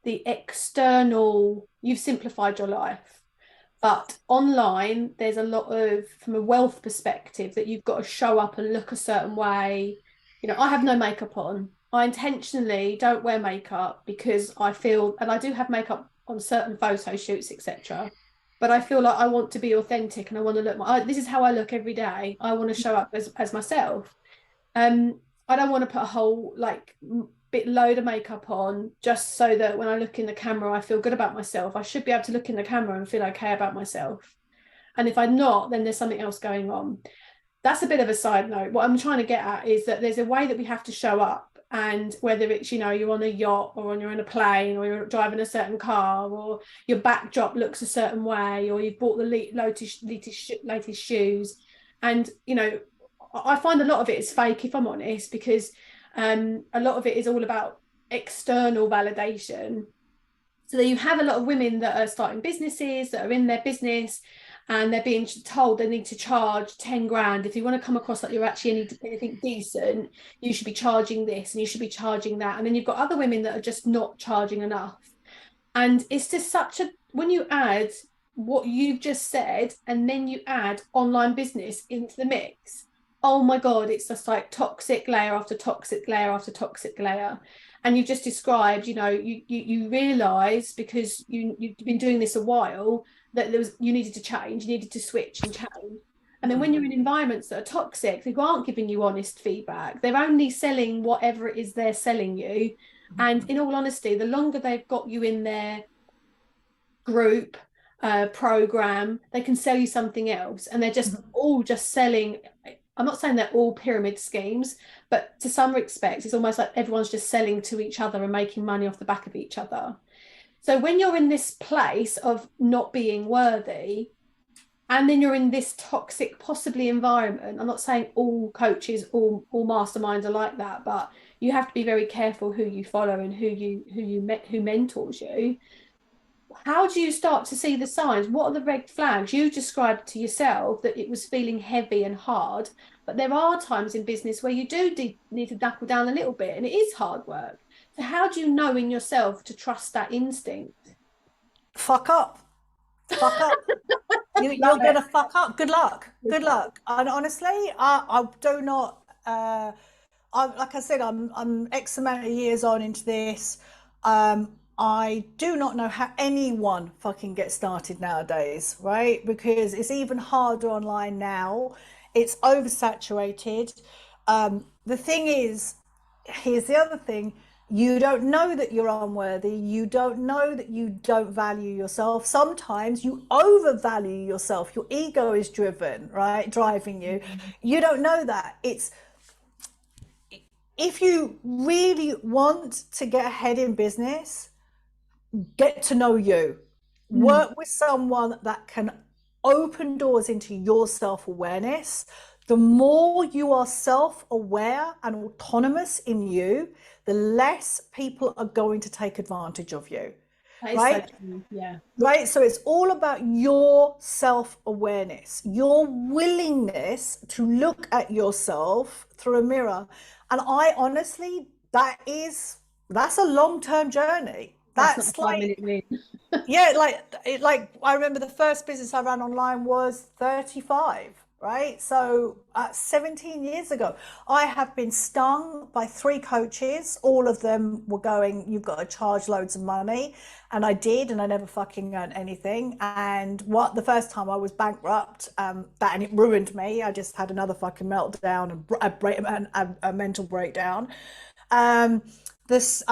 the external, you've simplified your life. But online, there's a lot of, from a wealth perspective, that you've got to show up and look a certain way. You know, I have no makeup on. I intentionally don't wear makeup because I feel, and I do have makeup on certain photo shoots, etc. But I feel like I want to be authentic and I want to look, this is how I look every day. I want to show up as myself. I don't want to put a whole like bit load of makeup on just so that when I look in the camera, I feel good about myself. I should be able to look in the camera and feel okay about myself. And if I'm not, then there's something else going on. That's a bit of a side note. What I'm trying to get at is that there's a way that we have to show up. And whether it's, you know, you're on a yacht or you're in a plane or you're driving a certain car or your backdrop looks a certain way or you've bought the latest shoes. And, you know, I find a lot of it is fake, if I'm honest, because a lot of it is all about external validation. So that you have a lot of women that are starting businesses, that are in their business, and they're being told they need to charge 10 grand. If you want to come across like you're actually anything decent, you should be charging this and you should be charging that. And then you've got other women that are just not charging enough. And it's just when you add what you've just said, and then you add online business into the mix, oh my God, it's just like toxic layer after toxic layer after toxic layer. And you've just described, you know, you realise because you've been doing this a while that you needed to change, you needed to switch and change. And then when you're in environments that are toxic, who aren't giving you honest feedback, they're only selling whatever it is they're selling you. And in all honesty, the longer they've got you in their group, program, they can sell you something else. And they're just all just selling. I'm not saying they're all pyramid schemes, but to some respects, it's almost like everyone's just selling to each other and making money off the back of each other. So when you're in this place of not being worthy, and then you're in this toxic, possibly environment. I'm not saying all coaches, all masterminds are like that, but you have to be very careful who you follow and who mentors you. How do you start to see the signs? What are the red flags? You described to yourself that it was feeling heavy and hard, but there are times in business where you do need to knuckle down a little bit, and it is hard work. So how do you know in yourself to trust that instinct? Fuck up. Fuck up. You're gonna fuck up. Good luck. Good luck. And honestly, I do not. Like I said, I'm X amount of years on into this. I do not know how anyone fucking gets started nowadays, right? Because it's even harder online now. It's oversaturated. The thing is, here's the other thing. You don't know that you're unworthy. You don't know that you don't value yourself. Sometimes you overvalue yourself. Your ego is driven, right? Driving you. You don't know that. If you really want to get ahead in business, get to know you. Work with someone that can open doors into your self-awareness. The more you are self-aware and autonomous in you, the less people are going to take advantage of you. Right? So yeah. Right. So it's all about your self-awareness, your willingness to look at yourself through a mirror. And I honestly, that's a long-term journey. That's like, yeah, like I remember the first business I ran online was 35. Right. So 17 years ago, I have been stung by 3 coaches. All of them were going, you've got to charge loads of money. And I did, and I never fucking earned anything. And the first time I was bankrupt, and it ruined me. I just had another fucking meltdown and a mental breakdown. I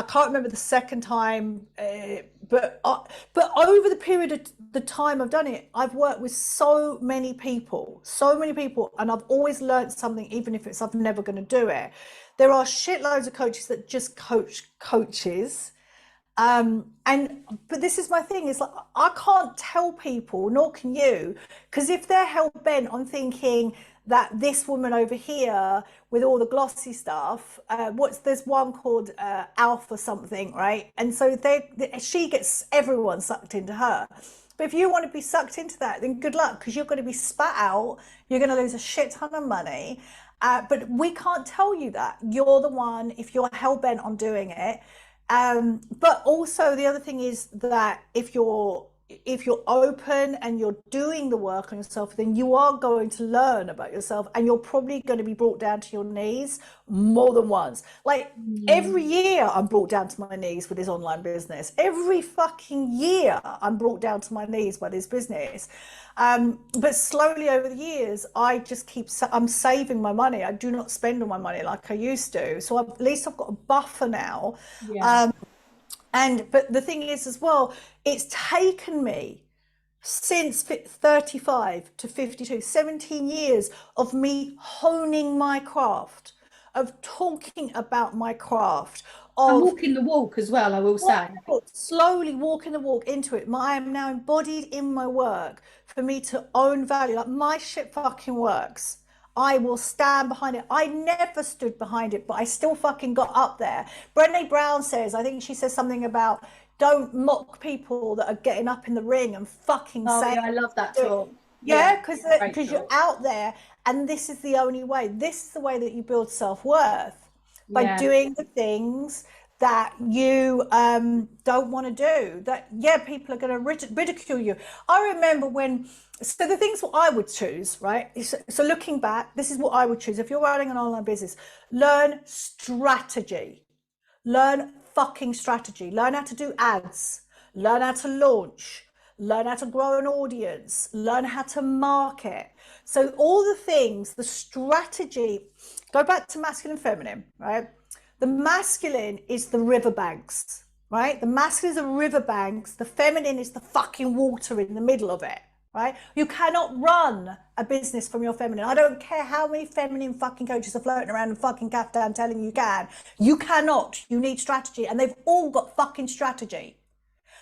can't remember the second time, but over the period of the time I've done it, I've worked with so many people, and I've always learned something, even if it's I'm never going to do it. There are shitloads of coaches that just coach coaches. But this is my thing, is like, I can't tell people, nor can you, because if they're hell bent on thinking that this woman over here with all the glossy stuff, there's one called Alpha something, right? And so she gets everyone sucked into her. But if you want to be sucked into that, then good luck, because you're going to be spat out. You're going to lose a shit ton of money. But we can't tell you that. You're the one, if you're hell bent on doing it. But also the other thing is that if you're open and you're doing the work on yourself, then you are going to learn about yourself, and you're probably going to be brought down to your knees more than once. Like every year I'm brought down to my knees with this online business. Every fucking year I'm brought down to my knees by this business. But slowly over the years, I just I'm saving my money. I do not spend all my money like I used to. So at least I've got a buffer now. Yeah. But the thing is as well, it's taken me since 35 to 52, 17 years of me honing my craft, of talking about my craft, of walking the walk as well, I will say. Slowly walking the walk into it. I am now embodied in my work for me to own value. Like, my shit fucking works. I will stand behind it. I never stood behind it, but I still fucking got up there. Brené Brown says, I think she says something about, don't mock people that are getting up in the ring and fucking saying. Yeah, I love that talk. Yeah, because you're out there, and this is the only way. This is the way that you build self-worth, by doing the things that you don't want to do. That, people are going to ridicule you. I remember so the things what I would choose, right? So looking back, this is what I would choose. If you're running an online business, learn strategy. Learn fucking strategy. Learn how to do ads. Learn how to launch. learn how to grow an audience, learn how to market. So all the things, the strategy, go back to masculine, feminine, right? The masculine is the riverbanks, right? The masculine is the riverbanks. The feminine is the fucking water in the middle of it, right? You cannot run a business from your feminine. I don't care how many feminine fucking coaches are floating around and fucking kaftan telling you can. You cannot. You need strategy, and they've all got fucking strategy.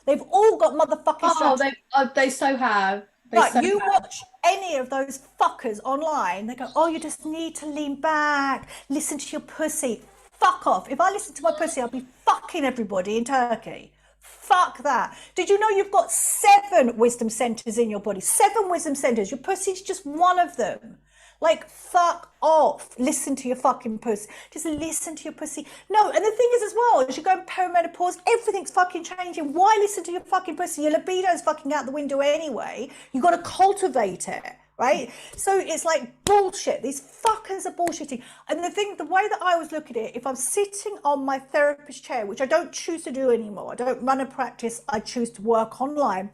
They've all got motherfucking strategy. They so have. Right, you watch any of those fuckers online, they go, oh, you just need to lean back, listen to your pussy. Fuck off. If I listen to my pussy, I'll be fucking everybody in Turkey. Fuck that. Did you know you've got 7 wisdom centers in your body? 7 wisdom centers. Your pussy's just one of them. Like, fuck off. Listen to your fucking pussy. Just listen to your pussy. No, and the thing is as well, as you go in perimenopause, everything's fucking changing. Why listen to your fucking pussy? Your libido's fucking out the window anyway. You got to cultivate it, right? So it's like bullshit. These fuckers are bullshitting. And the way that I always look at it, if I'm sitting on my therapist chair, which I don't choose to do anymore, I don't run a practice, I choose to work online,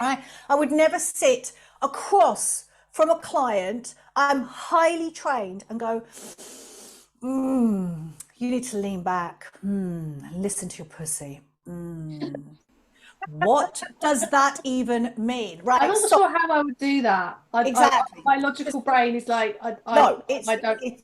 right? I would never sit across from a client. I'm highly trained and go, you need to lean back, and listen to your pussy. What does that even mean? Right? I'm not sure how I would do that. Exactly. My logical brain is like, exactly.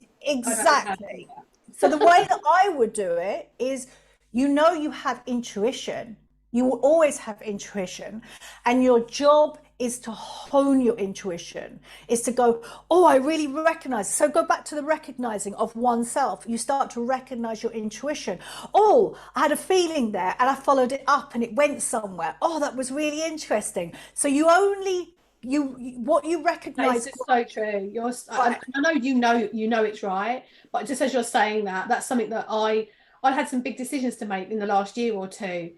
So the way that I would do it is, you have intuition. You will always have intuition, and your job is to hone your intuition, is to go, oh, I really recognize. So go back to the recognizing of oneself. You start to recognize your intuition. Oh, I had a feeling there and I followed it up and it went somewhere. Oh, that was really interesting. So what you recognize. This is so true. I know you know it's right, but just as you're saying that's something that I had some big decisions to make in the last year or two.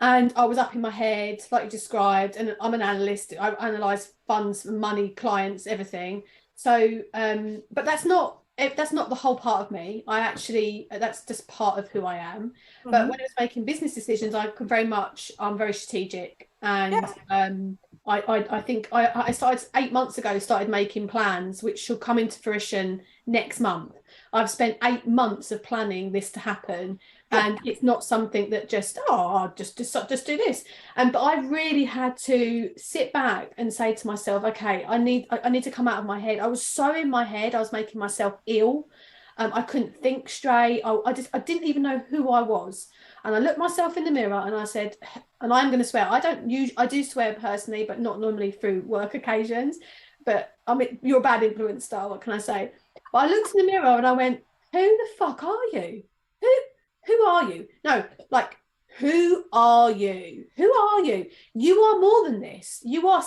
And I was up in my head, like you described, and I'm an analyst. I analyze funds, money, clients, everything. So, but that's not the whole part of me. That's just part of who I am. Mm-hmm. But when I was making business decisions, I'm very strategic. And I think I started 8 months ago, started making plans, which should come into fruition next month. I've spent 8 months of planning this to happen. And it's not something that just do this. But I really had to sit back and say to myself, okay, I need to come out of my head. I was so in my head, I was making myself ill. I couldn't think straight. I didn't even know who I was. And I looked myself in the mirror and I said, and I'm going to swear, I do swear personally, but not normally through work occasions. But I mean, you're a bad influence star, what can I say? But I looked in the mirror and I went, who the fuck are you? Who are you? No, like, who are you? Who are you? You are more than this. You are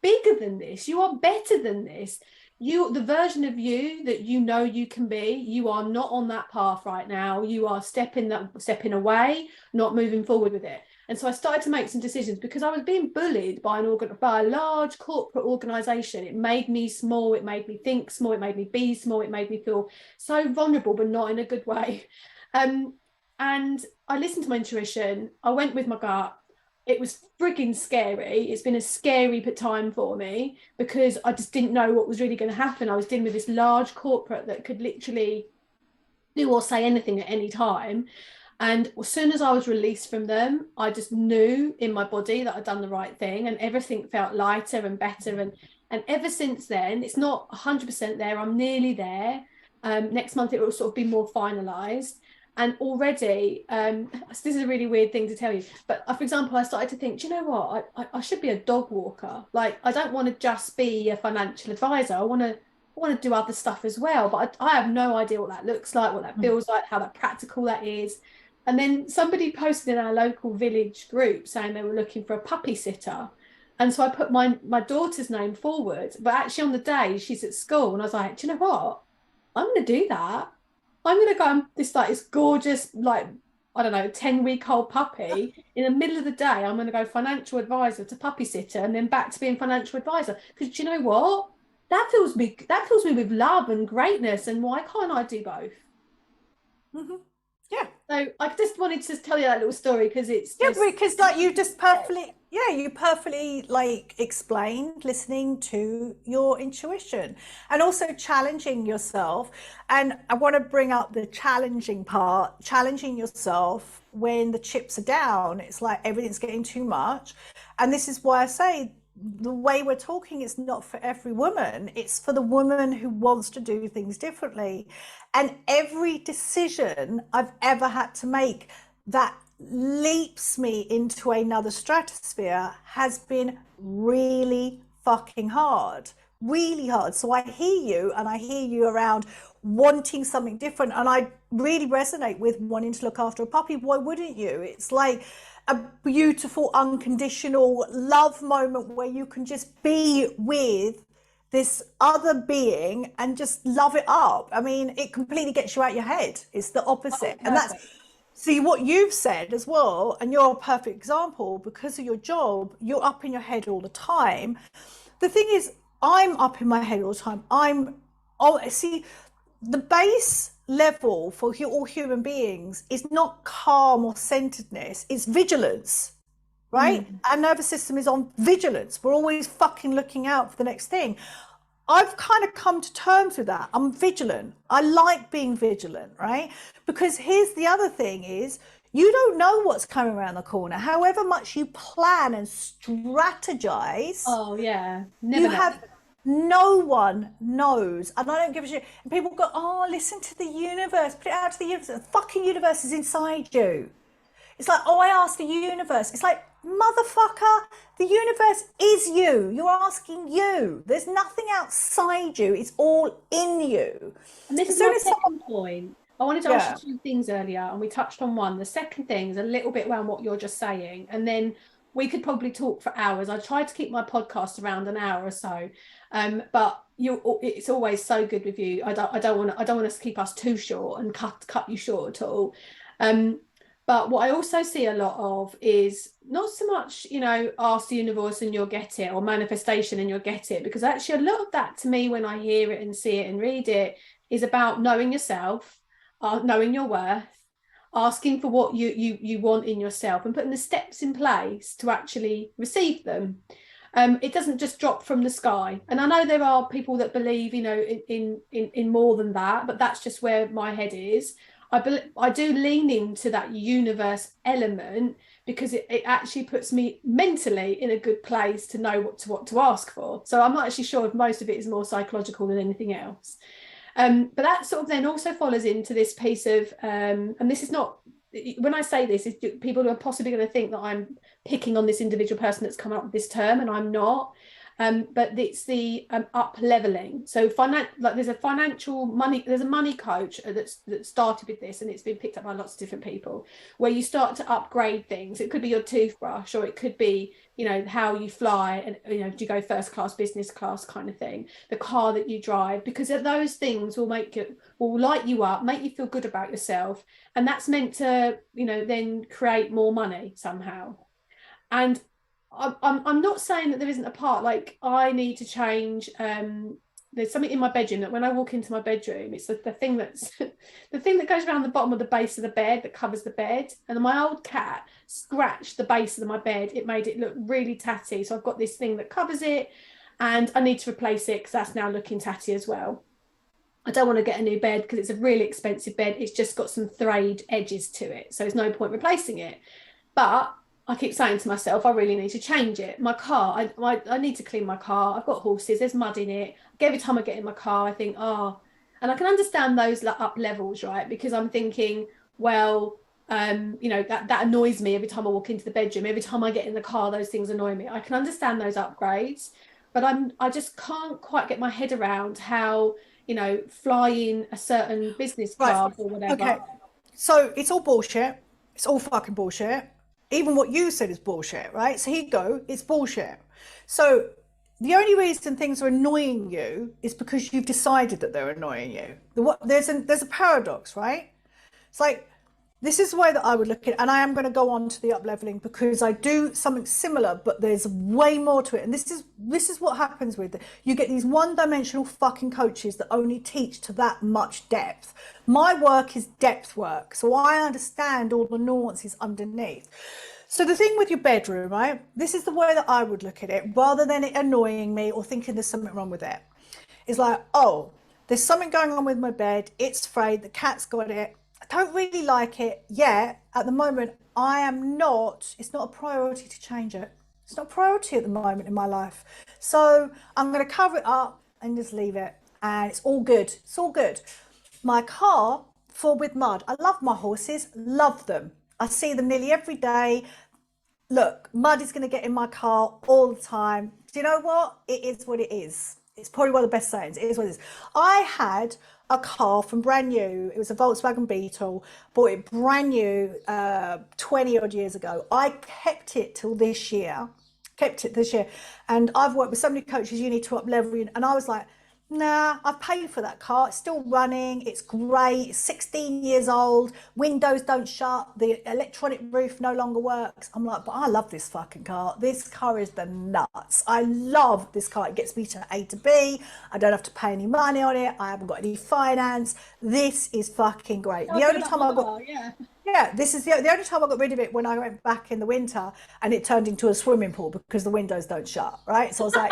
bigger than this. You are better than this. The version of you that you know you can be, you are not on that path right now. You are stepping away, not moving forward with it. And so I started to make some decisions because I was being bullied by a large corporate organization. It made me small. It made me think small. It made me be small. It made me feel so vulnerable, but not in a good way. And I listened to my intuition. I went with my gut. It was frigging scary. It's been a scary time for me because I just didn't know what was really going to happen. I was dealing with this large corporate that could literally do or say anything at any time. And as soon as I was released from them, I just knew in my body that I'd done the right thing, and everything felt lighter and better. And ever since then, it's not 100% there. I'm nearly there. Next month, it will sort of be more finalized. And already, this is a really weird thing to tell you, but for example, I started to think, do you know what? I should be a dog walker. Like, I don't want to just be a financial advisor. I want to do other stuff as well. But I have no idea what that looks like, what that feels like, how that practical that is. And then somebody posted in our local village group saying they were looking for a puppy sitter. And so I put my daughter's name forward, but actually on the day she's at school, and I was like, do you know what? I'm going to do that. I'm going to go on this gorgeous, 10-week-old puppy. In the middle of the day, I'm going to go financial advisor to puppy sitter and then back to being financial advisor. Because do you know what? That fills me with love and greatness. And why can't I do both? Mm-hmm. Yeah. So I just wanted to tell you that little story because it's just... because like you just perfectly, Yeah, you perfectly like explained listening to your intuition and also challenging yourself. And I want to bring up the challenging part, challenging yourself when the chips are down. It's like everything's getting too much. And this is why I say the way we're talking is not for every woman. It's for the woman who wants to do things differently. And every decision I've ever had to make that leaps me into another stratosphere has been really fucking hard, really hard. So I hear you, and I hear you around wanting something different, and I really resonate with wanting to look after a puppy. Why wouldn't you? It's like a beautiful unconditional love moment where you can just be with this other being and just love it up. I mean, it completely gets you out your head. It's the opposite. And that's, see, what you've said as well, and you're a perfect example, because of your job, you're up in your head all the time. The thing is, I'm up in my head all the time. See, the base level for all human beings is not calm or centeredness, it's vigilance, right? Our nervous system is on vigilance. We're always fucking looking out for the next thing. I've kind of come to terms with that. I'm vigilant. I like being vigilant, right? Because here's the other thing is, you don't know what's coming around the corner. However much you plan and strategize. Oh yeah. No one knows. And I don't give a shit. And people go, oh, listen to the universe, put it out to the universe. The fucking universe is inside you. It's like, oh, I asked the universe. It's like, motherfucker, the universe is you. You're asking you. There's nothing outside you. It's all in you. And this is my second point. I wanted to ask you two things earlier, and we touched on one. The second thing is a little bit around what you're just saying, and then we could probably talk for hours. I try to keep my podcast around an hour or so, but it's always so good with you. I don't want to keep us too short and cut you short at all. But what I also see a lot of is not so much, ask the universe and you'll get it, or manifestation and you'll get it, because actually a lot of that to me, when I hear it and see it and read it, is about knowing yourself, knowing your worth, asking for what you want in yourself, and putting the steps in place to actually receive them. It doesn't just drop from the sky. And I know there are people that believe, in more than that, but that's just where my head is. I do lean into that universe element, because it actually puts me mentally in a good place to know what to ask for. So I'm not actually sure if most of it is more psychological than anything else. But that sort of then also follows into this piece of, and this is not, when I say this, is people are possibly going to think that I'm picking on this individual person that's come up with this term, and I'm not. But it's the up leveling. So there's a money coach that started with this, and it's been picked up by lots of different people, where you start to upgrade things. It could be your toothbrush, or it could be, how you fly, and do you go first class, business class kind of thing, the car that you drive, because those things will light you up, make you feel good about yourself, and that's meant to then create more money somehow. And I'm not saying that there isn't a part, like I need to change. There's something in my bedroom that when I walk into my bedroom, it's the thing that's the thing that goes around the bottom of the base of the bed that covers the bed. And my old cat scratched the base of my bed. It made it look really tatty. So I've got this thing that covers it, and I need to replace it because that's now looking tatty as well. I don't want to get a new bed because it's a really expensive bed. It's just got some frayed edges to it, so there's no point replacing it. But I keep saying to myself, I really need to change it. My car, I need to clean my car. I've got horses, there's mud in it. Every time I get in my car, I think, and I can understand those up levels, right? Because I'm thinking, well, that annoys me every time I walk into the bedroom. Every time I get in the car, those things annoy me. I can understand those upgrades, but I just can't quite get my head around how, flying a certain business class or whatever. Okay, so it's all bullshit. It's all fucking bullshit. Even what you said is bullshit, right? So here you go, it's bullshit. So the only reason things are annoying you is because you've decided that they're annoying you. There's a paradox, right? It's like, this is the way that I would look at it, and I am going to go on to the up-leveling because I do something similar, but there's way more to it. And this is what happens with it. You get these one-dimensional fucking coaches that only teach to that much depth. My work is depth work, so I understand all the nuances underneath. So the thing with your bedroom, right? This is the way that I would look at it, rather than it annoying me or thinking there's something wrong with it. It's like, oh, there's something going on with my bed. It's frayed. The cat's got it. I don't really like it. Yeah, at the moment, I am not. It's not a priority to change it. It's not a priority at the moment in my life. So I'm going to cover it up and just leave it. And it's all good. It's all good. My car, full with mud. I love my horses. Love them. I see them nearly every day. Look, mud is going to get in my car all the time. Do you know what? It is what it is. It's probably one of the best sayings. It is what it is. I had a car from brand new. It was a Volkswagen Beetle. Bought it brand new 20 odd years ago. I kept it till this year. And I've worked with so many coaches, you need to up level. And I was like, nah, I've paid for that car. It's still running. It's great. It's 16 years old. Windows don't shut. The electronic roof no longer works. I'm like, but I love this fucking car. This car is the nuts. I love this car. It gets me to A to B. I don't have to pay any money on it. I haven't got any finance. This is fucking great. The only time I got... Yeah, this is the only time I got rid of it when I went back in the winter and it turned into a swimming pool because the windows don't shut, right? So I was like,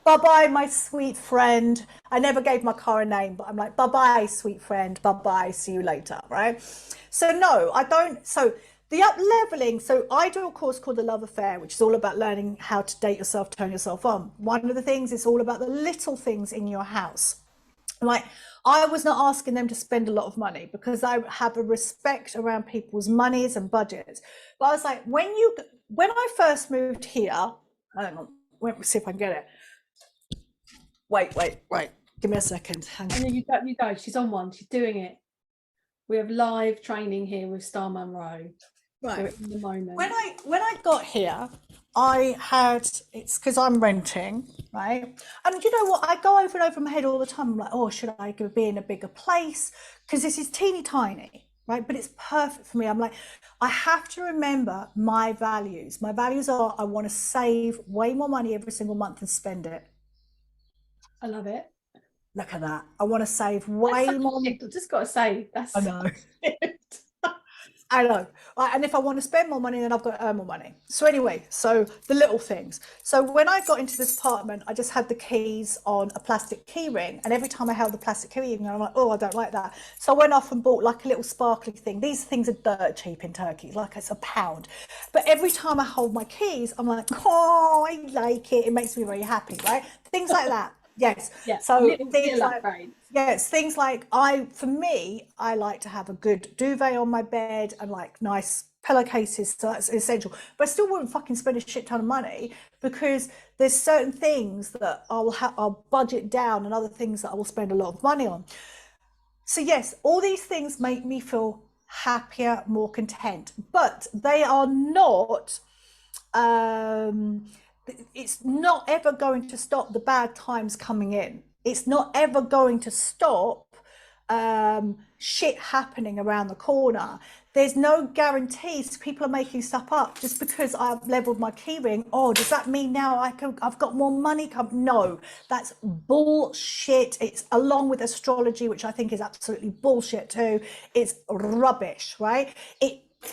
bye-bye, my sweet friend. I never gave my car a name, but I'm like, bye-bye, sweet friend. Bye-bye, see you later, right? So no, I don't. So the up leveling, so I do a course called The Love Affair, which is all about learning how to date yourself, turn yourself on. One of the things is all about the little things in your house. Like, I was not asking them to spend a lot of money because I have a respect around people's monies and budgets. But I was like, when I first moved here, hang on, let me see if I can get it. Wait, give me a second. Hang on. You go. She's on one. She's doing it. We have live training here with Star Monroe. Right. In the moment. When I got here, it's because I'm renting, right? And you know what? I go over and over my head all the time. I'm like, oh, should I be in a bigger place? Because this is teeny tiny, right? But it's perfect for me. I'm like, I have to remember my values. My values are I want to save way more money every single month and spend it. I love it. Look at that. I want to save way more. I just got to say, I know. I know. Right, and if I want to spend more money, then I've got to earn more money. So anyway, so the little things. So when I got into this apartment, I just had the keys on a plastic key ring. And every time I held the plastic key ring, I'm like, oh, I don't like that. So I went off and bought like a little sparkly thing. These things are dirt cheap in Turkey, like it's £1. But every time I hold my keys, I'm like, oh, I like it. It makes me very happy, right? Things like that. Yes. Yeah. So things like, yes, things like for me, I like to have a good duvet on my bed and like nice pillowcases. So that's essential. But I still wouldn't fucking spend a shit ton of money because there's certain things that I'll budget down and other things that I will spend a lot of money on. So yes, all these things make me feel happier, more content, but they are not. It's not ever going to stop the bad times coming in. It's not ever going to stop shit happening around the corner. There's no guarantees. People are making stuff up just because I've leveled my keyring. Oh, does that mean now I've got more money come? No, that's bullshit. It's along with astrology, which I think is absolutely bullshit too. It's rubbish, right?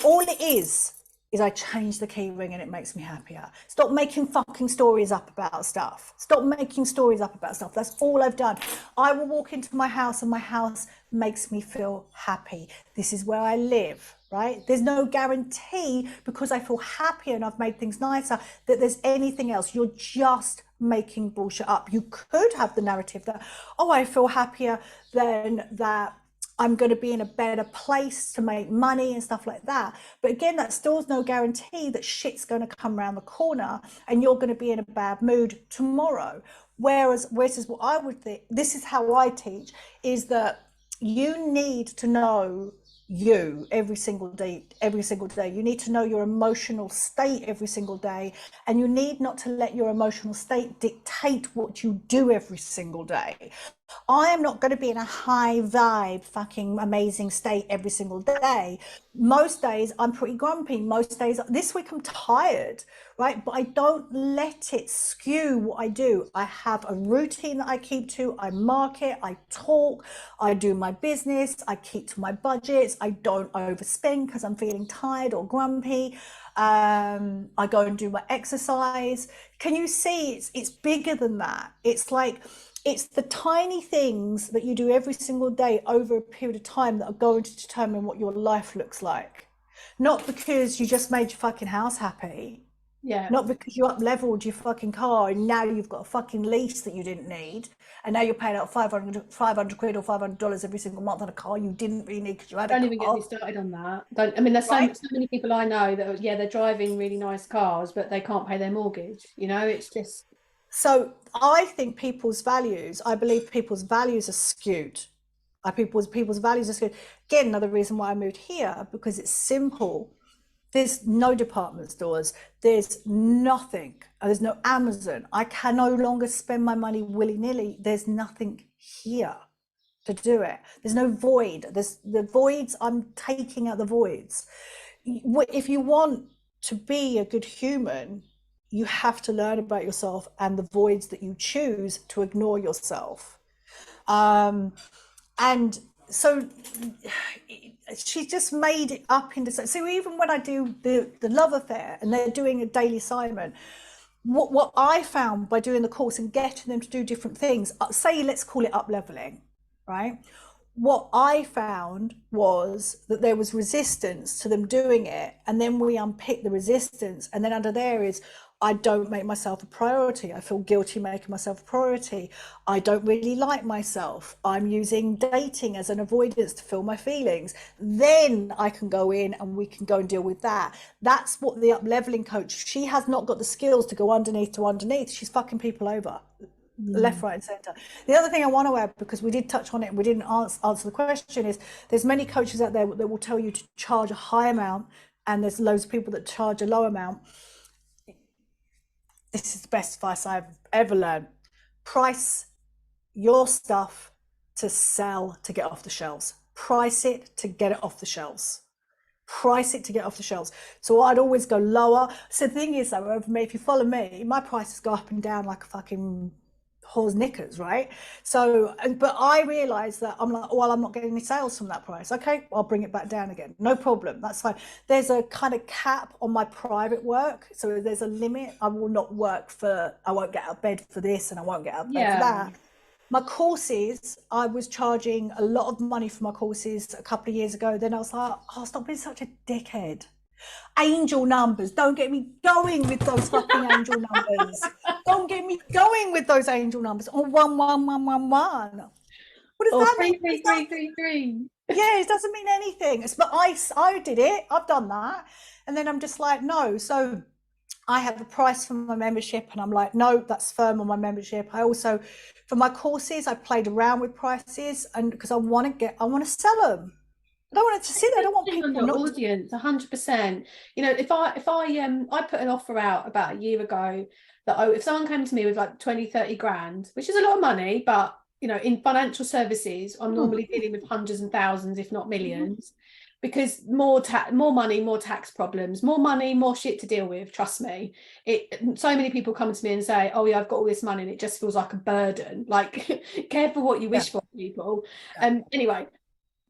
All it is I change the key ring and it makes me happier. Stop making fucking stories up about stuff. Stop making stories up about stuff. That's all I've done. I will walk into my house and my house makes me feel happy. This is where I live, right? There's no guarantee because I feel happy and I've made things nicer that there's anything else. You're just making bullshit up. You could have the narrative that, oh, I feel happier than that. I'm going to be in a better place to make money and stuff like that. But again, that still is no guarantee that shit's going to come around the corner and you're going to be in a bad mood tomorrow. Whereas what I would think, this is how I teach, is that you need to know you every single day. You need to know your emotional state every single day, and you need not to let your emotional state dictate what you do every single day. I am not going to be in a high vibe, fucking amazing state every single day. Most days I'm pretty grumpy. Most days, this week I'm tired, right? But I don't let it skew what I do. I have a routine that I keep to. I market, I talk, I do my business, I keep to my budgets. I don't overspend because I'm feeling tired or grumpy. I go and do my exercise. Can you see it's bigger than that? It's like, it's the tiny things that you do every single day over a period of time that are going to determine what your life looks like. Not because you just made your fucking house happy. Yeah. Not because you up leveled your fucking car and now you've got a fucking lease that you didn't need, and now you're paying out 500 quid or $500 every single month on a car you didn't really need because you had a car. Don't even get me started on that. I mean, there's so many people I know that, yeah, they're driving really nice cars, but they can't pay their mortgage. You know, it's just. So I think I believe people's values are skewed. People's values are skewed. Again, another reason why I moved here, because it's simple. There's no department stores. There's nothing. There's no Amazon. I can no longer spend my money willy-nilly. There's nothing here to do it. There's no void. There's the voids. I'm taking out the voids. If you want to be a good human, you have to learn about yourself and the voids that you choose to ignore yourself. And so she just made it up into, so even when I do the love affair and they're doing a daily assignment, what I found by doing the course and getting them to do different things, say let's call it up leveling, right? What I found was that there was resistance to them doing it, and then we unpick the resistance, and then under there is, I don't make myself a priority. I feel guilty making myself a priority. I don't really like myself. I'm using dating as an avoidance to fill my feelings. Then I can go in and we can go and deal with that. That's what the up leveling coach, she has not got the skills to go underneath to underneath. She's fucking people over. Left, right, and center. The other thing I want to add, because we did touch on it and we didn't answer the question, is there's many coaches out there that will tell you to charge a high amount, and there's loads of people that charge a low amount. This is the best advice I've ever learned. Price your stuff to sell, to get off the shelves. Price it to get it off the shelves. Price it to get off the shelves. So I'd always go lower. So the thing is, though, over me, if you follow me, my prices go up and down like a fucking whore's knickers, right? So, but I realized that I'm like, well, I'm not getting any sales from that price. Okay, I'll bring it back down again. No problem. That's fine. There's a kind of cap on my private work. So there's a limit. I will not work for, I won't get out of bed for this and I won't get out of bed for that. My courses, I was charging a lot of money for my courses a couple of years ago. Then I was like, oh, stop being such a dickhead. Angel numbers, don't get me going with those fucking angel numbers. Don't get me going with those angel numbers. Or 11111. What does that mean? 33333. Yeah, it doesn't mean anything. But I did it. I've done that, and then I'm just like, no. So I have a price for my membership, and I'm like, no, that's firm on my membership. I also, for my courses, I played around with prices, and because I want to sell them. I don't want it to sit there. I don't want people. On your audience, 100%. You know, if I put an offer out about a year ago that if someone came to me with like 20-30 grand, which is a lot of money, but you know, in financial services, I'm normally dealing with hundreds and thousands, if not millions, because more money, more tax problems, more money, more shit to deal with. Trust me. So many people come to me and say, "Oh yeah, I've got all this money," and it just feels like a burden. Like, careful what you wish for, people. Anyway.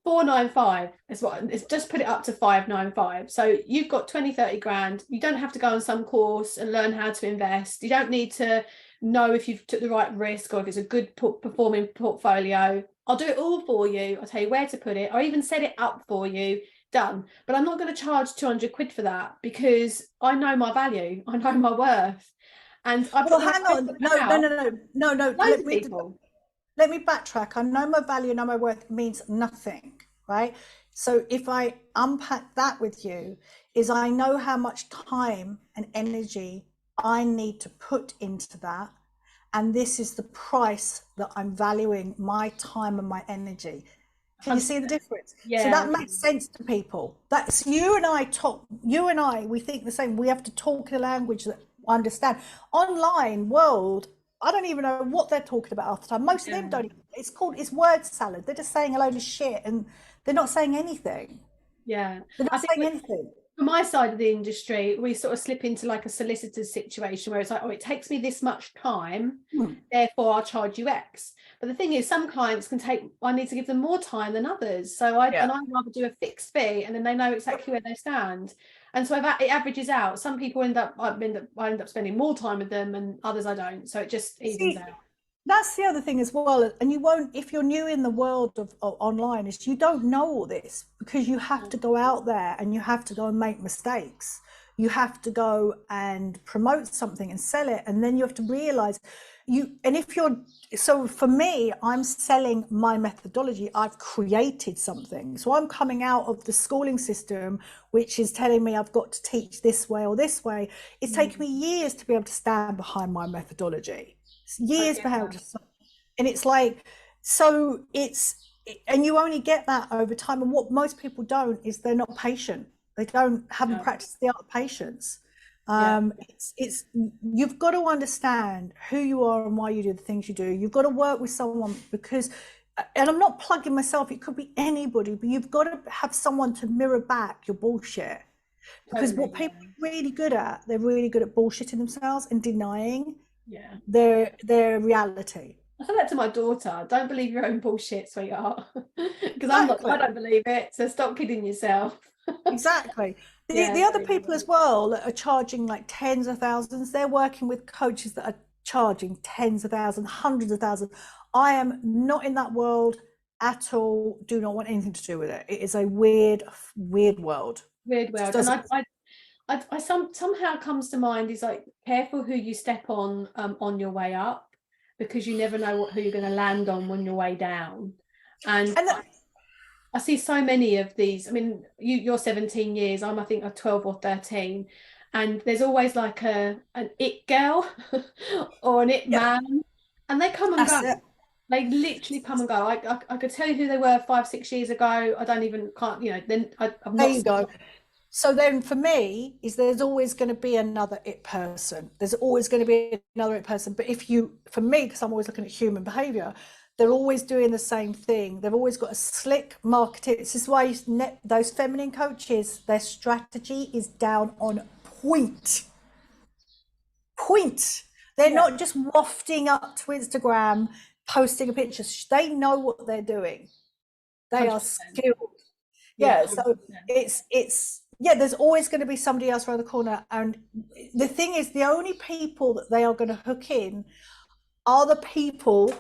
495 is what it's just put it up to 595. So you've got 20-30 grand. You don't have to go on some course and learn how to invest. You don't need to know if you've took the right risk or if it's a good performing portfolio. I'll do it all for you. I'll tell you where to put it. I'll even set it up for you. Done. But I'm not going to charge 200 quid for that, because I know my value. I know my worth. And hang on. No. Let me backtrack. I know my value, know my worth means nothing, right? So if I unpack that with you, is I know how much time and energy I need to put into that. And this is the price that I'm valuing my time and my energy. Can you see the difference? Yeah. So that makes sense to people. That's you and I, we think the same. We have to talk in a language that I understand. Online world, I don't even know what they're talking about half the time. Most of them don't. It's word salad. They're just saying a load of shit and they're not saying anything. Yeah. They're not saying anything. from my side of the industry, we sort of slip into like a solicitor's situation where it's like, oh, it takes me this much time, therefore I'll charge you X. But the thing is, some clients I need to give them more time than others. So I'd rather do a fixed fee, and then they know exactly where they stand. And so it averages out. Some people I end up spending more time with them, and others I don't. So it just evens out. That's the other thing as well. And you won't, if you're new in the world of online, is you don't know all this, because you have to go out there and you have to go and make mistakes. You have to go and promote something and sell it. And then you have to realize so for me, I'm selling my methodology. I've created something. So I'm coming out of the schooling system, which is telling me I've got to teach this way or this way. It's taken me years to be able to stand behind my methodology. Years behind, and it's like, so and you only get that over time. And what most people don't is they're not patient. They haven't practiced the art of patience. It's you've got to understand who you are and why you do the things you do. You've got to work with someone, because, and I'm not plugging myself, it could be anybody, but you've got to have someone to mirror back your bullshit. Because what people are really good at, they're really good at bullshitting themselves and denying their reality. I said that to my daughter. Don't believe your own bullshit, sweetheart. Because I don't believe it. So stop kidding yourself. Exactly. The other people as well that are charging like tens of thousands, they're working with coaches that are charging tens of thousands, hundreds of thousands. I am not in that world at all. Do not want anything to do with it. It is a weird world. Weird world. And I somehow comes to mind is like, careful who you step on your way up, because you never know who you're going to land on when your way down. And I see so many of these. I mean, you're 17 years. I think I'm 12 or 13. And there's always like an it girl or an it man. And they come and go. They literally come and go. I could tell you who they were 5-6 years ago. Then I've not. There you go. So then for me, there's always going to be another it person. There's always going to be another it person. But for me, because I'm always looking at human behavior, they're always doing the same thing. They've always got a slick marketing. This is why those feminine coaches, their strategy is down on point. They're not just wafting up to Instagram, posting a picture. They know what they're doing. They 100%. Are skilled. So it's there's always going to be somebody else around the corner. And the thing is, the only people that they are going to hook in are the people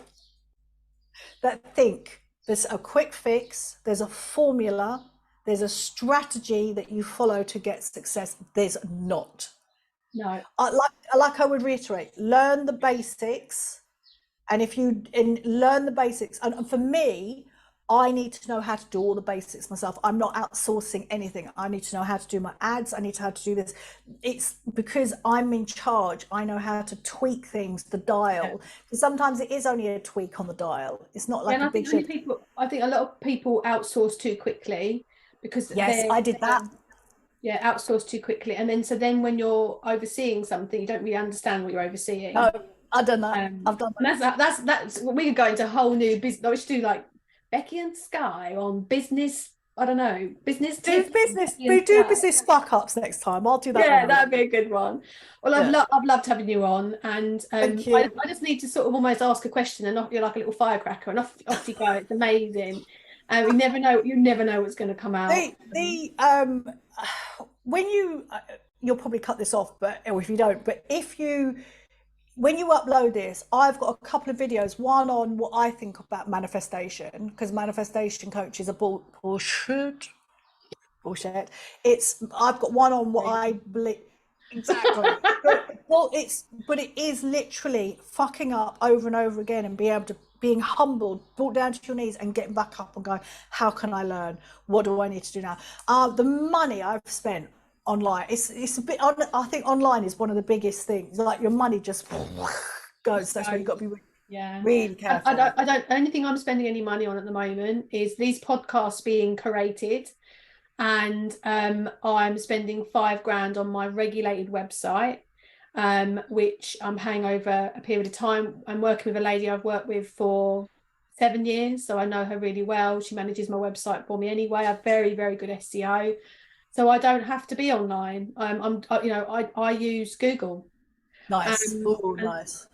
that think there's a quick fix, there's a formula, there's a strategy that you follow to get success. There's not. No. I would reiterate, learn the basics. And if you learn the basics, and for me, I need to know how to do all the basics myself. I'm not outsourcing anything. I need to know how to do my ads. I need to know how to do this. It's because I'm in charge. I know how to tweak things, the dial. Because sometimes it is only a tweak on the dial. It's not like a big shift. I think a lot of people outsource too quickly, because I did that. Outsource too quickly. And then when you're overseeing something, you don't really understand what you're overseeing. No, I've done that. I've done that. That's we could go into a whole new business. We should do like Becky and Sky on business. I don't know, business. Do business fuck ups next time. I'll do that. Yeah, that'd be a good one. Well, I've loved having you on, and I just need to sort of almost ask a question, and you're like a little firecracker, and off you go. It's amazing. You never know what's going to come out. When you'll probably cut this off, or if you don't, but when you upload this, I've got a couple of videos, one on what I think about manifestation, because manifestation coaches are bullshit. I've got one on what I believe. Exactly. but it is literally fucking up over and over again, and being humbled, brought down to your knees and getting back up and going, how can I learn? What do I need to do now? The money I've spent online, it's a bit, I think online is one of the biggest things. Like your money just goes. That's where you've got to be really careful. The only thing I'm spending any money on at the moment is these podcasts being curated, and I'm spending $5,000 on my regulated website, which I'm paying over a period of time. I'm working with a lady I've worked with for 7 years, so I know her really well. She manages my website for me anyway. I have very, very good SEO. so I don't have to be online. I use Google. Nice. Oh, nice.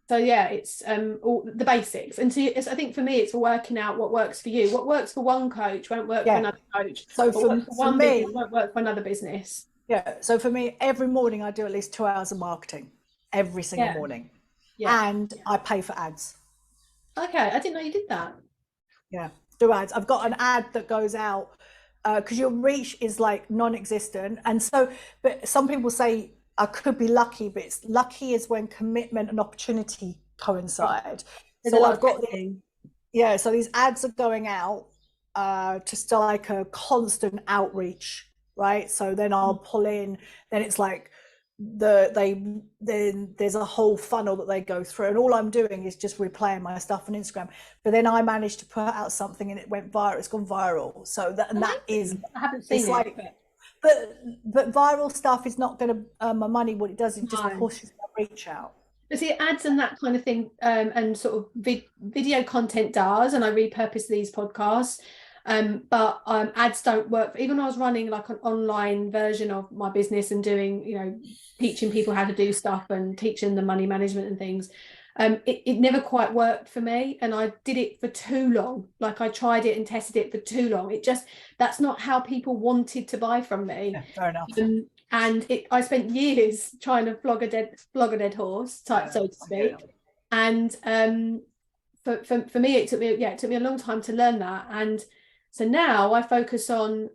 So yeah, it's all the basics. And so I think for me, it's working out what works for you. What works for one coach won't work for another coach. So for one me, business won't work for another business. Yeah. So for me, every morning I do at least 2 hours of marketing every single morning. Yeah. And I pay for ads. Okay, I didn't know you did that. Yeah, do ads. I've got an ad that goes out because your reach is like non-existent. And so, but some people say I could be lucky, but it's lucky is when commitment and opportunity coincide. So I've got so these ads are going out just to like a constant outreach, right? So then I'll pull in, then it's like then there's a whole funnel that they go through, and all I'm doing is just replaying my stuff on Instagram. But then I managed to put out something and it went viral. It's gone viral. So that is, I haven't seen it. Like, but viral stuff is not going to earn my money. What it does is just pushes my reach out. But see, ads and that kind of thing, and sort of video content does, and I repurpose these podcasts. But ads don't work. Even when I was running like an online version of my business and doing, teaching people how to do stuff and teaching them money management and things, it never quite worked for me. And I did it for too long. Like I tried it and tested it for too long. That's not how people wanted to buy from me. Yeah, fair enough. And I spent years trying to flog a dead horse, so to speak. And for me, it took me a long time to learn that. And so now I focus on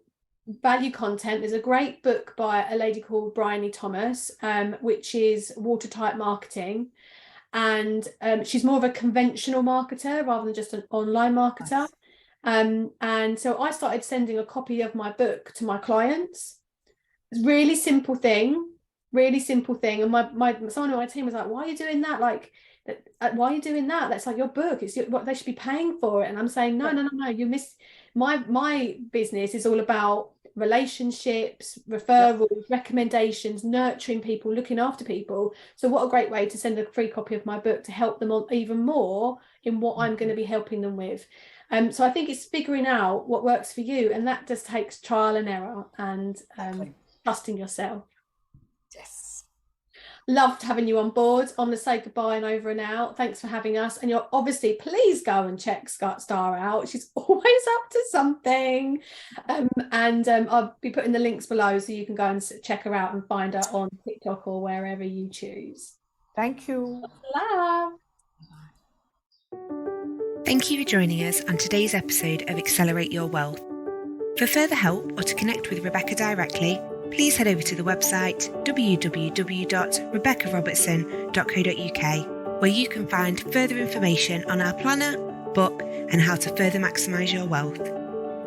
value content. There's a great book by a lady called Bryony Thomas, which is Watertight Marketing. And she's more of a conventional marketer rather than just an online marketer. Nice. And so I started sending a copy of my book to my clients. It's a really simple thing. And someone on my team was like, why are you doing that? Like, why are you doing that? That's like your book. It's what they should be paying for it. And I'm saying, no, you missed. My business is all about relationships, referrals, recommendations, nurturing people, looking after people. So what a great way to send a free copy of my book to help them on even more in what I'm going to be helping them with. So I think it's figuring out what works for you, and that just takes trial and error and trusting yourself. Yes. Loved having you on board. I'm going to say goodbye and over and out. Thanks for having us. And you're obviously, please go and check Star out. She's always up to something. And I'll be putting the links below so you can go and check her out and find her on TikTok or wherever you choose. Thank you. Love. Thank you for joining us on today's episode of Accelerate Your Wealth. For further help or to connect with Rebecca directly, please head over to the website www.rebeccarobertson.co.uk, where you can find further information on our planner, book, and how to further maximise your wealth.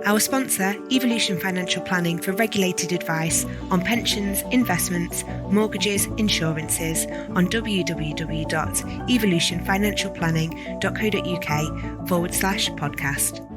Our sponsor, Evolution Financial Planning, for regulated advice on pensions, investments, mortgages, insurances on www.evolutionfinancialplanning.co.uk/podcast.